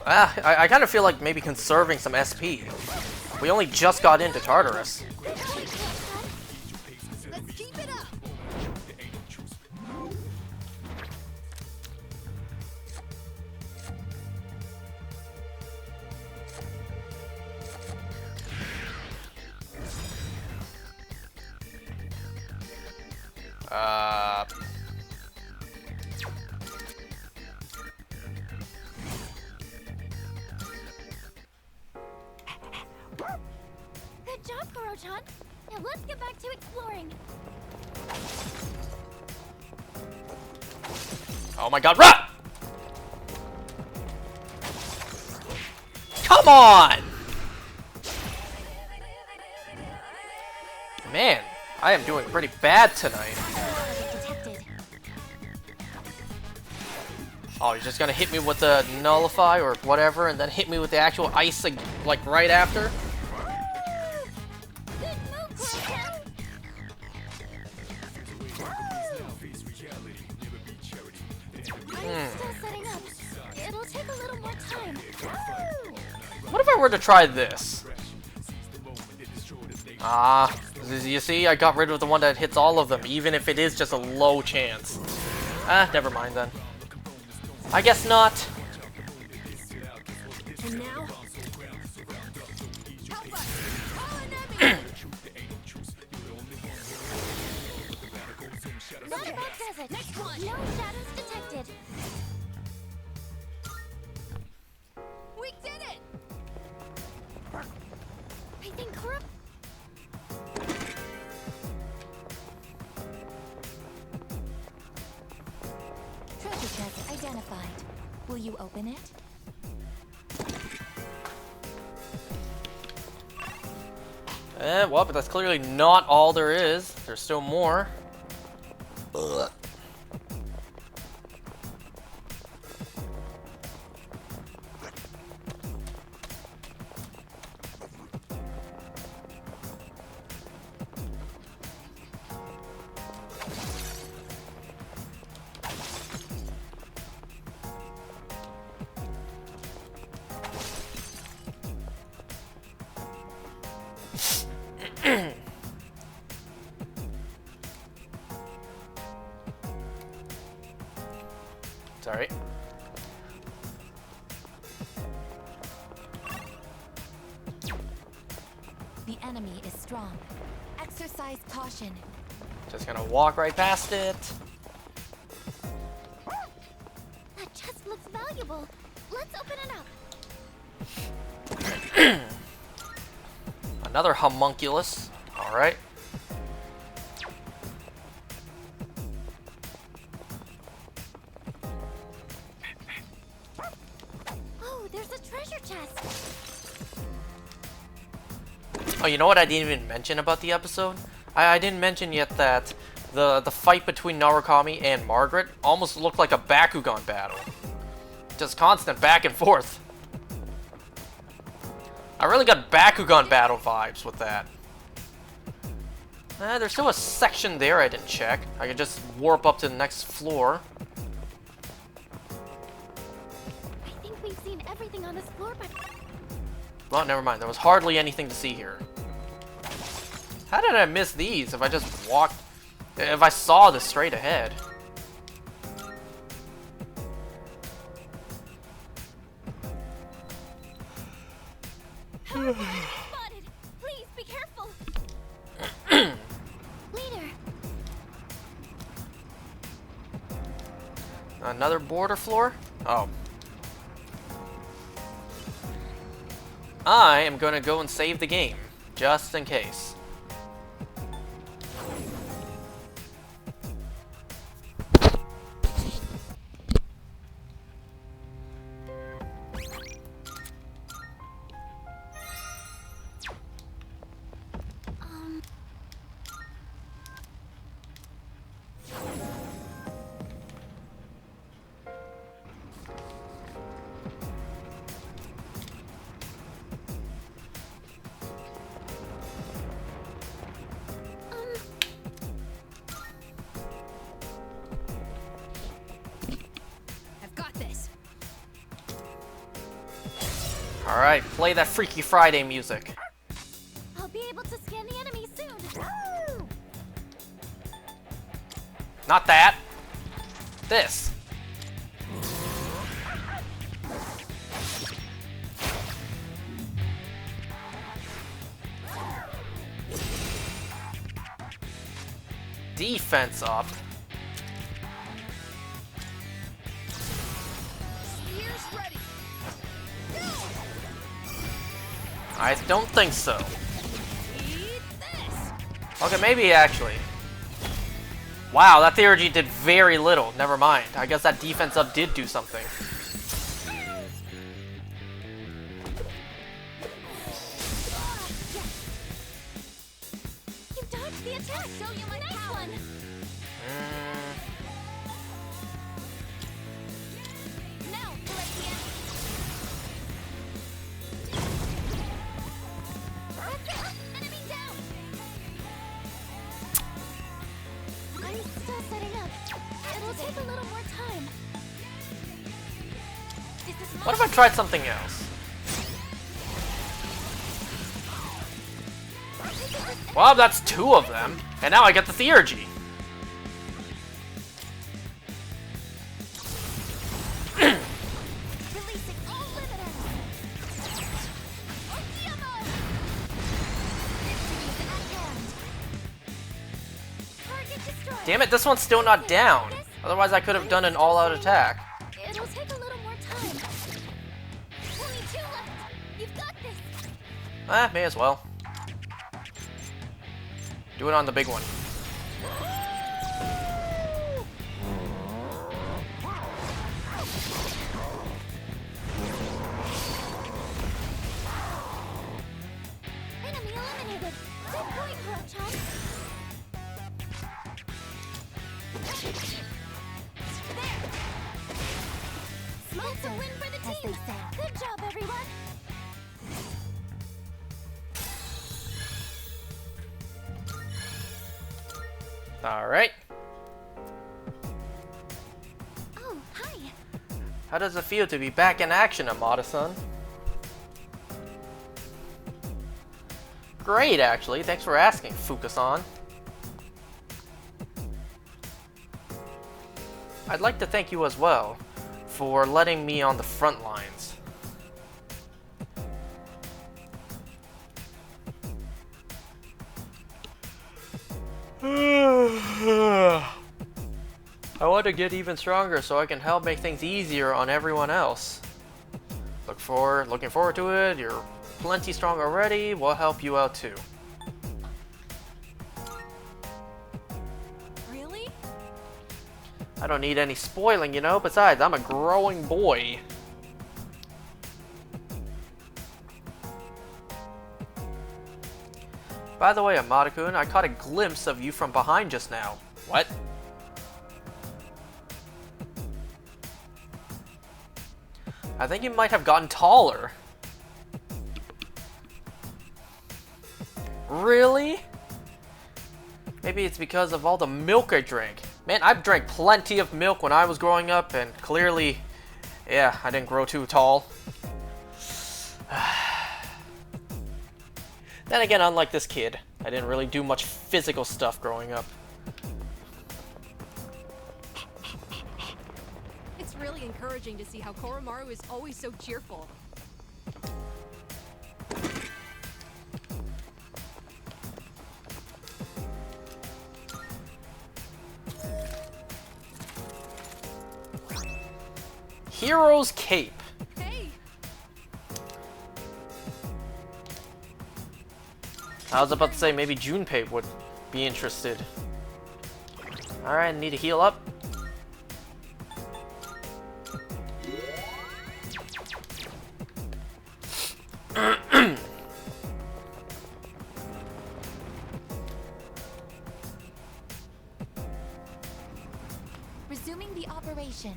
Speaker 1: I kind of feel like maybe conserving some SP. We only just got into Tartarus.
Speaker 13: Let's keep it up.
Speaker 5: Good job, Koro-chan. Now let's get back to exploring.
Speaker 1: Oh my god, run! Come on! Man, I am doing pretty bad tonight. Oh, you're just gonna hit me with the nullify or whatever, and then hit me with the actual ice like right after?
Speaker 5: Still setting up. It'll take a little more time.
Speaker 1: What if I were to try this? Ah, you see, I got rid of the one that hits all of them, even if it is just a low chance. Ah, never mind then. I guess not.
Speaker 13: And now,
Speaker 5: Not a bad desert. Next one. No shadows detected.
Speaker 13: we did it.
Speaker 5: I think Koro... Treasure chest identified. Will you open it?
Speaker 1: Well, but that's clearly not all there is. There's still more. Ugh. Sorry.
Speaker 7: The enemy is strong. Exercise caution.
Speaker 1: Just gonna walk right past it.
Speaker 5: That chest looks valuable. Let's open it up.
Speaker 1: Another homunculus. Alright. Oh, you know what I didn't even mention about the episode? I didn't mention yet that the fight between Narukami and Margaret almost looked like a Bakugan battle. Just constant back and forth. I really got Bakugan battle vibes with that. There's still a section there I didn't check. I could just warp up to the next floor.
Speaker 5: I think we've seen everything on this floor, but
Speaker 1: Well, never mind. There was hardly anything to see here. How did I miss these if I just walked... If I saw this straight ahead?
Speaker 5: spotted. Please be careful. Leader.
Speaker 1: Another border floor? Oh. I am gonna go and save the game, just in case.
Speaker 13: I've got this.
Speaker 1: Alright, play that Freaky Friday music.
Speaker 5: I'll be able to scan the enemy soon.
Speaker 1: Not that. This. Defense up.
Speaker 13: Spears ready.
Speaker 1: I don't think so.
Speaker 13: Eat this.
Speaker 1: Okay, maybe actually. Wow, that theurgy did very little. Never mind. I guess that defense up did do something.
Speaker 5: You dodged the attack. Show you my nice one. Now, Palladian. Enemy down. I'm still setting up. It'll take a little more time. This is
Speaker 1: What if I tried something else? Well, that's two of them, and now I get the theurgy.
Speaker 5: releasing all limiters. Ordeamo! Victory is at hand. Target destroyed.
Speaker 1: Damn it, this one's still not down. Otherwise, I could have done an all-out attack.
Speaker 5: It'll take a little more time. Only 2 left. You've got this.
Speaker 1: May as well. Do it on the big one.
Speaker 5: Enemy eliminated. Good point, Kurochan. There. It's a win for the team. Good job, everyone.
Speaker 1: Alright.
Speaker 5: Oh, hi.
Speaker 1: How does it feel to be back in action, Amada-san? Great, actually. Thanks for asking, Fuka-san. I'd like to thank you as well for letting me on the front lines. I want to get even stronger so I can help make things easier on everyone else. Looking forward to it. You're plenty strong already. We'll help you out too.
Speaker 13: Really?
Speaker 1: I don't need any spoiling, you know. Besides, I'm a growing boy. By the way, Amada-kun, I caught a glimpse of you from behind just now. What? I think you might have gotten taller. Really? Maybe it's because of all the milk I drank. Man, I drank plenty of milk when I was growing up, and clearly, yeah, I didn't grow too tall. Then again, unlike this kid, I didn't really do much physical stuff growing up.
Speaker 13: It's really encouraging to see how Koromaru is always so cheerful.
Speaker 1: Hero's Cape.
Speaker 13: Hey.
Speaker 1: I was about to say maybe Junpei would be interested. Alright, need to heal up.
Speaker 15: Resuming the operation.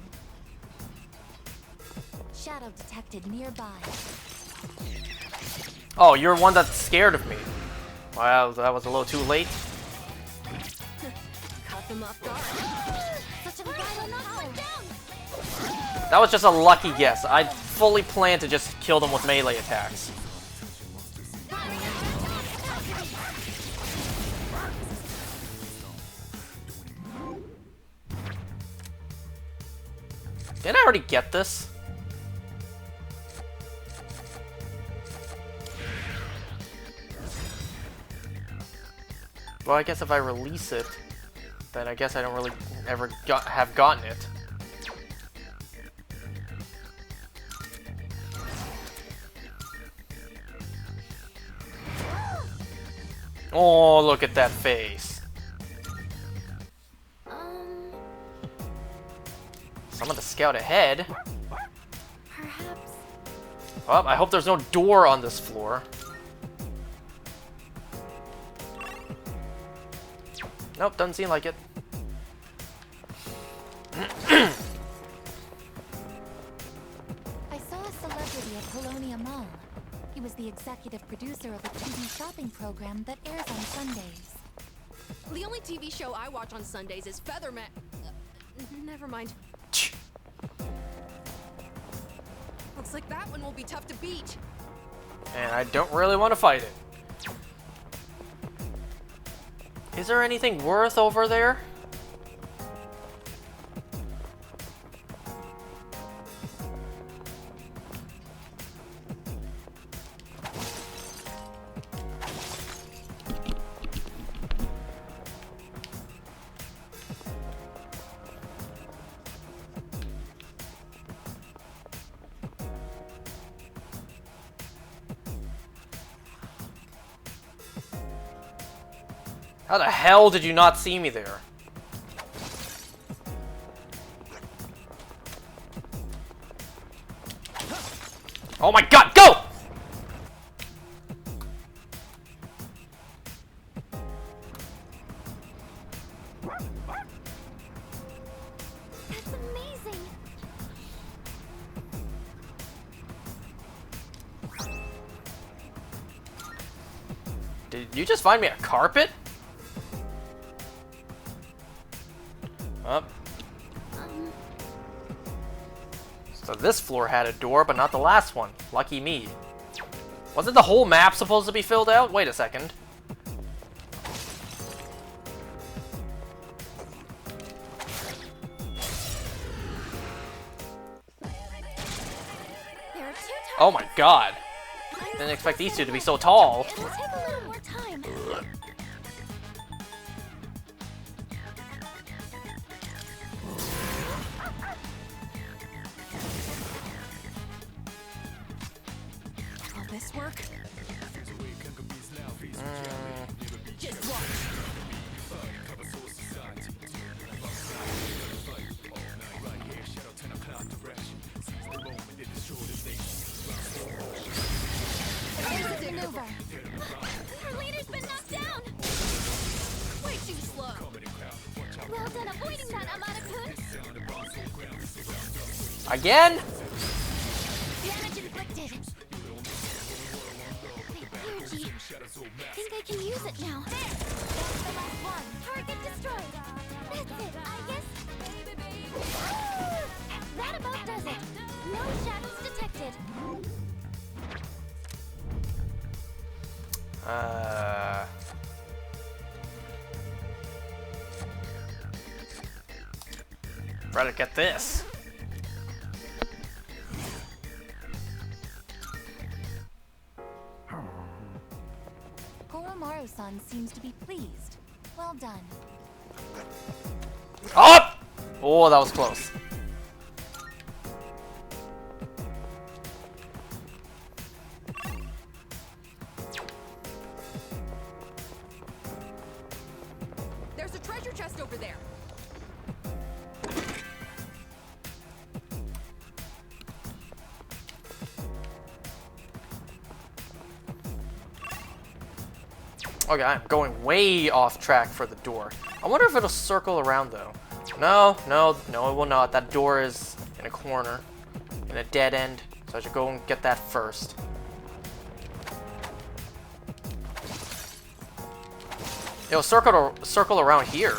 Speaker 15: Shadow detected nearby.
Speaker 1: Oh, you're one that's scared of me. Wow, that was a little too late.
Speaker 13: Cut them off guard.
Speaker 15: Such a violent power.
Speaker 1: That was just a lucky guess. I fully planned to just kill them with melee attacks. Didn't I already get this? Well, I guess if I release it, then I guess I don't really ever have gotten it. Oh, look at that face. Someone to scout ahead.
Speaker 15: Perhaps.
Speaker 1: Well, I hope there's no door on this floor. Nope, doesn't seem like it.
Speaker 15: I saw a celebrity at Polonia Mall. He was the executive producer of a TV shopping program that airs on Sundays.
Speaker 13: The only TV show I watch on Sundays is Featherman. Never mind. Looks like that one will be tough to beat.
Speaker 1: And I don't really want to fight it. Is there anything worth over there? How the hell did you not see me there? Oh my god, go!
Speaker 15: That's amazing.
Speaker 1: Did you just find me a carpet? Up. So this floor had a door, but not the last one. Lucky me. Wasn't the whole map supposed to be filled out? Wait a second. Oh my god. Didn't expect these two to be so tall.
Speaker 15: It'll take a little more time.
Speaker 13: Will this work? Just watch.
Speaker 15: Maneuver. Our leader's been knocked down.
Speaker 5: Well done avoiding that, Amada-kun!
Speaker 1: Again?
Speaker 5: Damage inflicted. Energy. I think I can use it now. There! That's the last one. Target destroyed. That's it, I guess. That about does it. No shadows detected.
Speaker 1: Try to get this.
Speaker 15: Koromaru-san seems to be pleased. Well done.
Speaker 1: Up! Oh, that was close.
Speaker 13: There's a treasure chest over there.
Speaker 1: Okay, I'm going way off track for the door. I wonder if it'll circle around though. No, it will not. That door is in a corner, in a dead end, so I should go and get that first. It'll circle around here.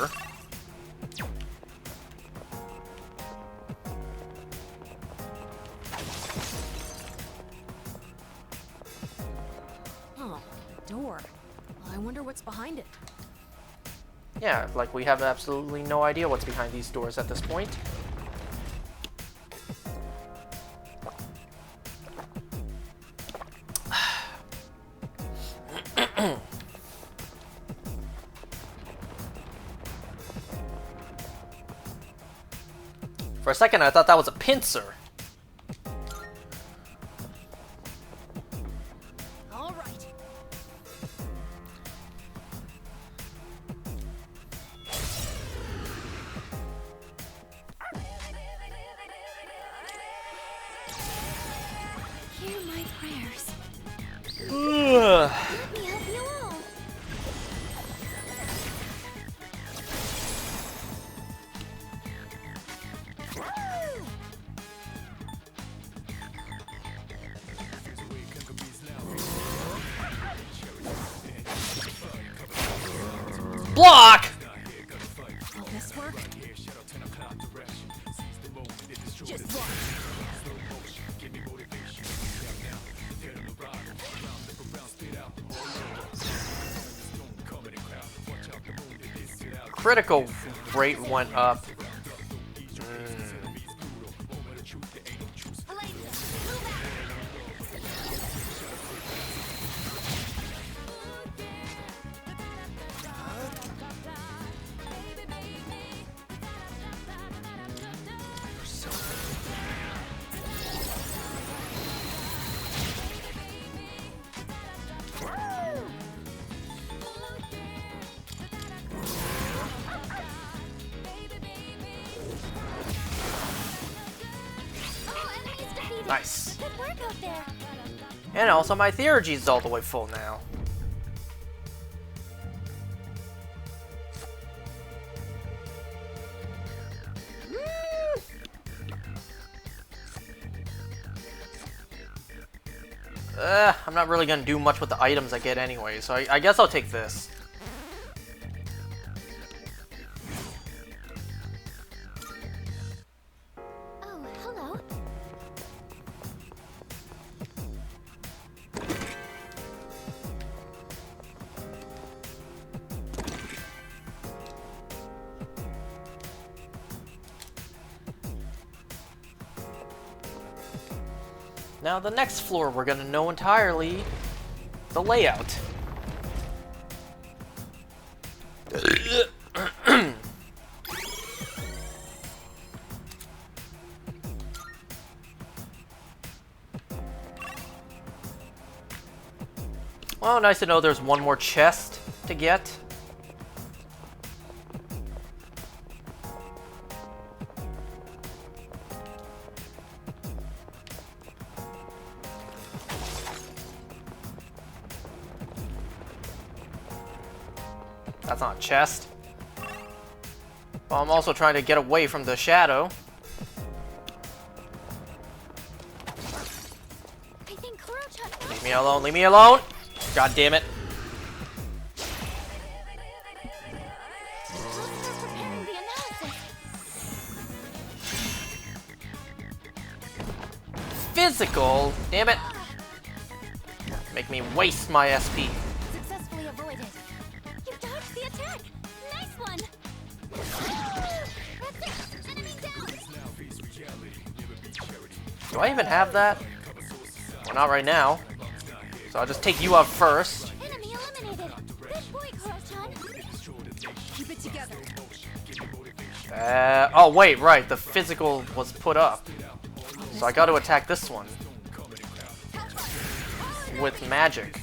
Speaker 13: Oh, door. I wonder what's behind it.
Speaker 1: Yeah, like we have absolutely no idea what's behind these doors at this point. For a second, I thought that was a pincer.
Speaker 13: All right.
Speaker 5: Hear my prayers.
Speaker 1: Ugh.
Speaker 5: Let me help you all.
Speaker 1: Block!
Speaker 13: Will this work? Just block.
Speaker 1: Critical rate went up. Nice.
Speaker 5: Good work out there.
Speaker 1: And also my theurgy is all the way full now. I'm not really gonna do much with the items I get anyway, so I guess I'll take this.
Speaker 5: Oh, hello.
Speaker 1: Now the next floor we're gonna know entirely the layout. Well, nice to know there's one more chest to get. That's not a chest. Well, I'm also trying to get away from the shadow.
Speaker 5: I think Kuro-chan.
Speaker 1: Leave me alone, leave me alone! God damn it.
Speaker 5: Preparing the analysis.
Speaker 1: Physical? Damn it. Make me waste my SP.
Speaker 5: Successfully avoided. You dodged the attack. Nice one. That's it. Enemy down.
Speaker 1: Do I even have that? Well, not right now. So I'll just take you out first.
Speaker 5: Enemy eliminated. Good boy, Kuro-chan.
Speaker 13: Keep it together.
Speaker 1: Oh wait, right. The physical was put up. So I got to attack this one. With magic.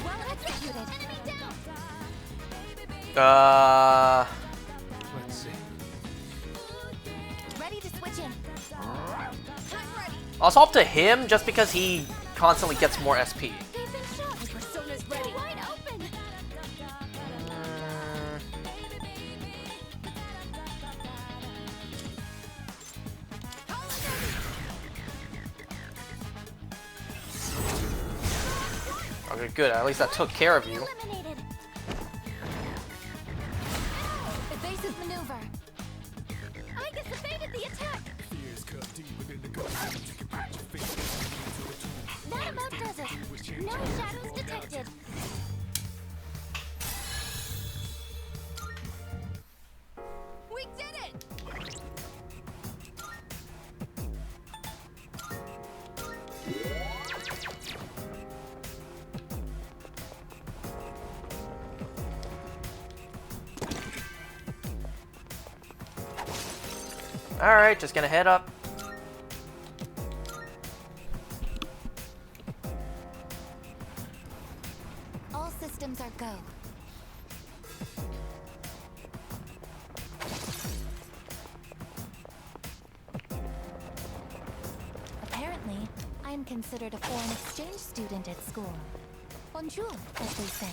Speaker 5: Well executed. Enemy down.
Speaker 14: Let's see.
Speaker 5: Ready to switch in.
Speaker 1: Also up to him, just because he constantly gets more SP.
Speaker 5: They've been shot. Persona's ready. They're wide open.
Speaker 1: Okay, good. At least that took care of you.
Speaker 5: Eliminated. Evasive maneuver. I just evaded the attack. That about does it. No shadows detected.
Speaker 13: We did it!
Speaker 1: Alright, just gonna head up.
Speaker 15: All systems are go. Apparently, I am considered a foreign exchange student at school. Bonjour, as they say.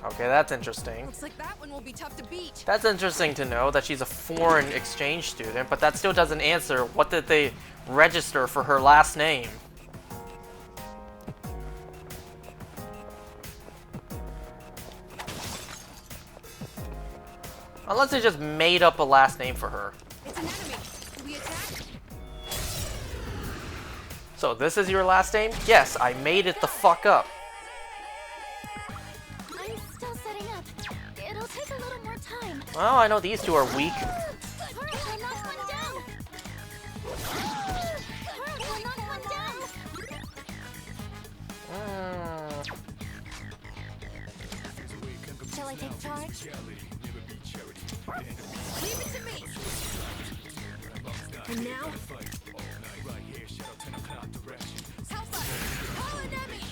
Speaker 1: Okay, that's interesting.
Speaker 13: Looks like that one will be tough to beat.
Speaker 1: That's interesting to know that she's a foreign exchange student, but that still doesn't answer what did they register for her last name. Unless they just made up a last name for her.
Speaker 13: It's an enemy. Do we attack?
Speaker 1: So this is your last name? Yes, I made it the fuck up.
Speaker 5: I'm still setting up. It'll take a little more time.
Speaker 1: Well, I know these two are weak.
Speaker 5: Kuro-chan knocked one down. Kuro-chan knocked one down.
Speaker 15: Shall I take charge?
Speaker 13: Leave it to me. And now? Help us! Call an enemy!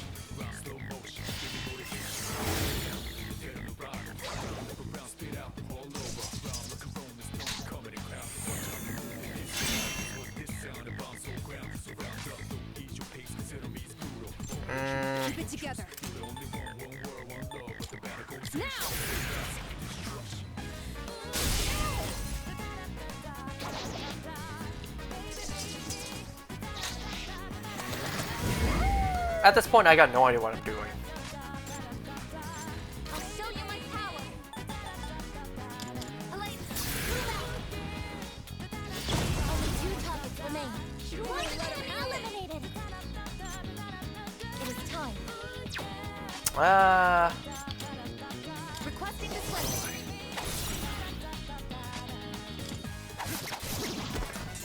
Speaker 13: Keep it together. Now!
Speaker 1: At this point, I got no idea what I'm doing.
Speaker 5: I'll show you my power. Elaine, move out.
Speaker 15: Only 2 topics remain.
Speaker 5: One enemy eliminated.
Speaker 15: It is time.
Speaker 5: Requesting to switch.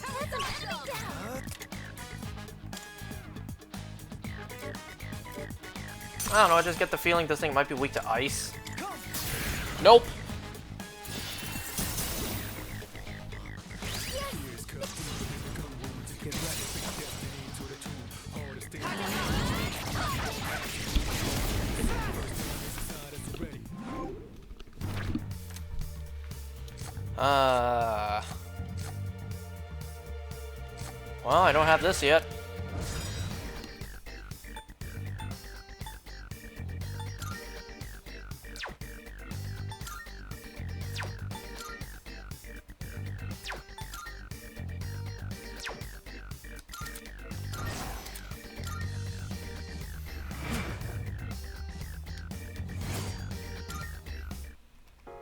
Speaker 5: That's an enemy down.
Speaker 1: I don't know, I just get the feeling this thing might be weak to ice. Nope. Well, I don't have this yet.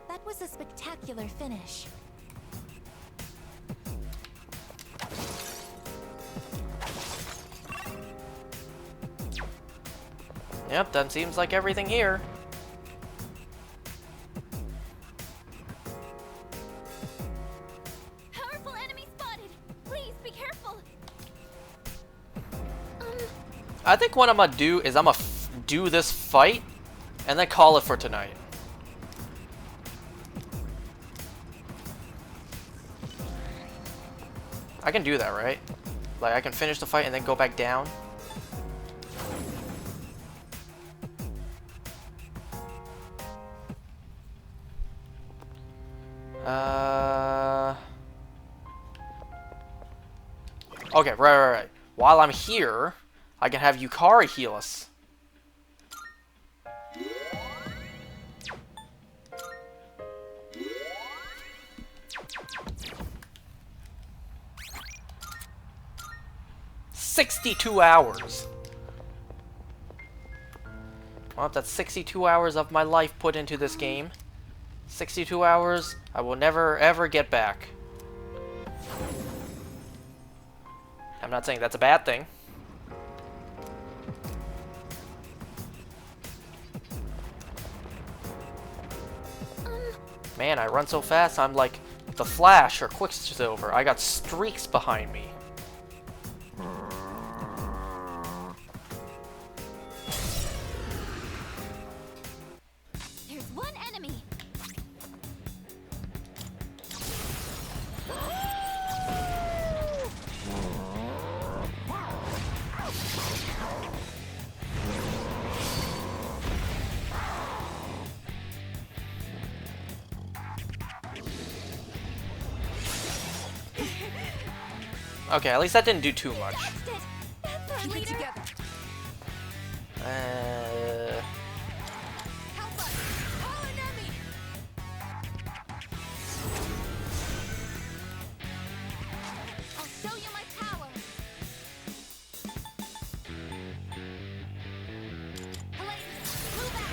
Speaker 15: That was a spectacular finish.
Speaker 1: Yep, that seems like everything here.
Speaker 5: Powerful enemy spotted. Please be careful.
Speaker 1: I think what I'm gonna do is I'm gonna do this fight and then call it for tonight. I can do that, right? Like, I can finish the fight and then go back down. Okay, right. While I'm here, I can have Yukari heal us. "62 hours. Well, that's 62 hours of my life put into this game. 62 hours I will never ever get back. I'm not saying that's a bad thing. Man, I run so fast, I'm like the Flash or Quicksilver. I got streaks behind me.
Speaker 5: There's one enemy.
Speaker 1: Okay, at least that didn't do too much.
Speaker 13: Keep it together. Help us! Call an enemy!
Speaker 5: I'll show you my power. Palladius, move out.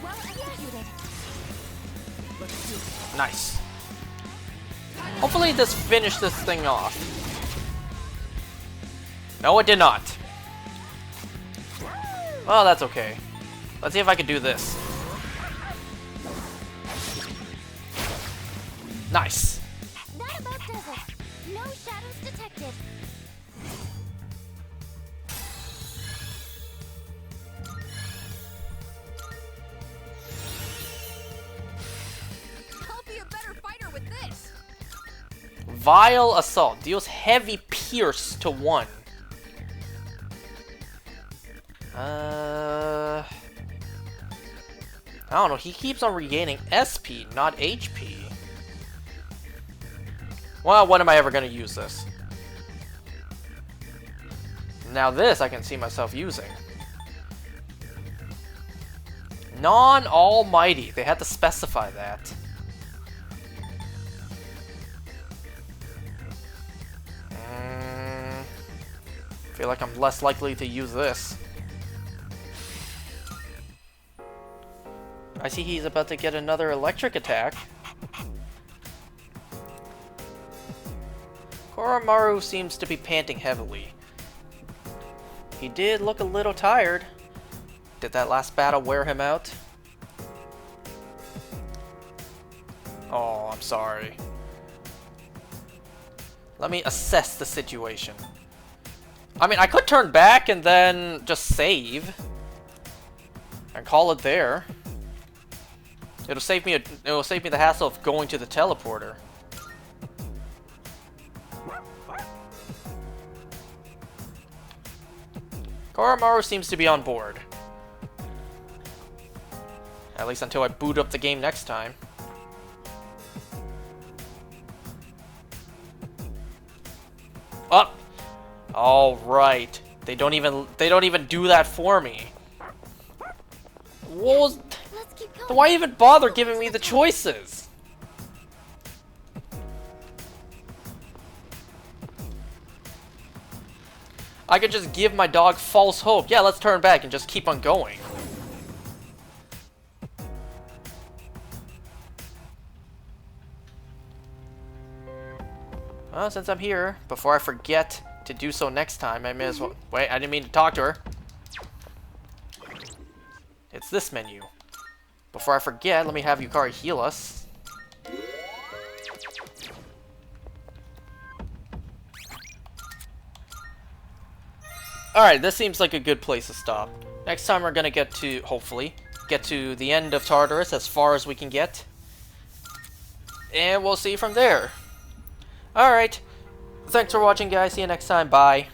Speaker 15: Well executed.
Speaker 1: Nice. Hopefully this finished this thing off. No, it did not. Well, that's okay. Let's see if I can do this. Nice.
Speaker 5: That about does it. No shadows detected.
Speaker 13: I'll be a better fighter with this.
Speaker 1: Vile Assault deals heavy pierce to 1. I don't know, he keeps on regaining SP, not HP. Well, when am I ever gonna use this? Now this I can see myself using. Non-almighty, they had to specify that. Feel like I'm less likely to use this. I see he's about to get another electric attack. Koromaru seems to be panting heavily. He did look a little tired. Did that last battle wear him out? Oh, I'm sorry. Let me assess the situation. I mean, I could turn back and then just save. And call it there. It'll save me the hassle of going to the teleporter. Koromaru seems to be on board. At least until I boot up the game next time. Up. All right. They don't even do that for me. What was... Why even bother giving me the choices? I could just give my dog false hope. Yeah, let's turn back and just keep on going. Well, since I'm here, before I forget to do so next time, I may as well... Wait, I didn't mean to talk to her. It's this menu. Before I forget, let me have Yukari heal us. Alright, this seems like a good place to stop. Next time we're gonna get to, hopefully, get to the end of Tartarus as far as we can get. And we'll see from there. Alright. Thanks for watching, guys. See you next time. Bye.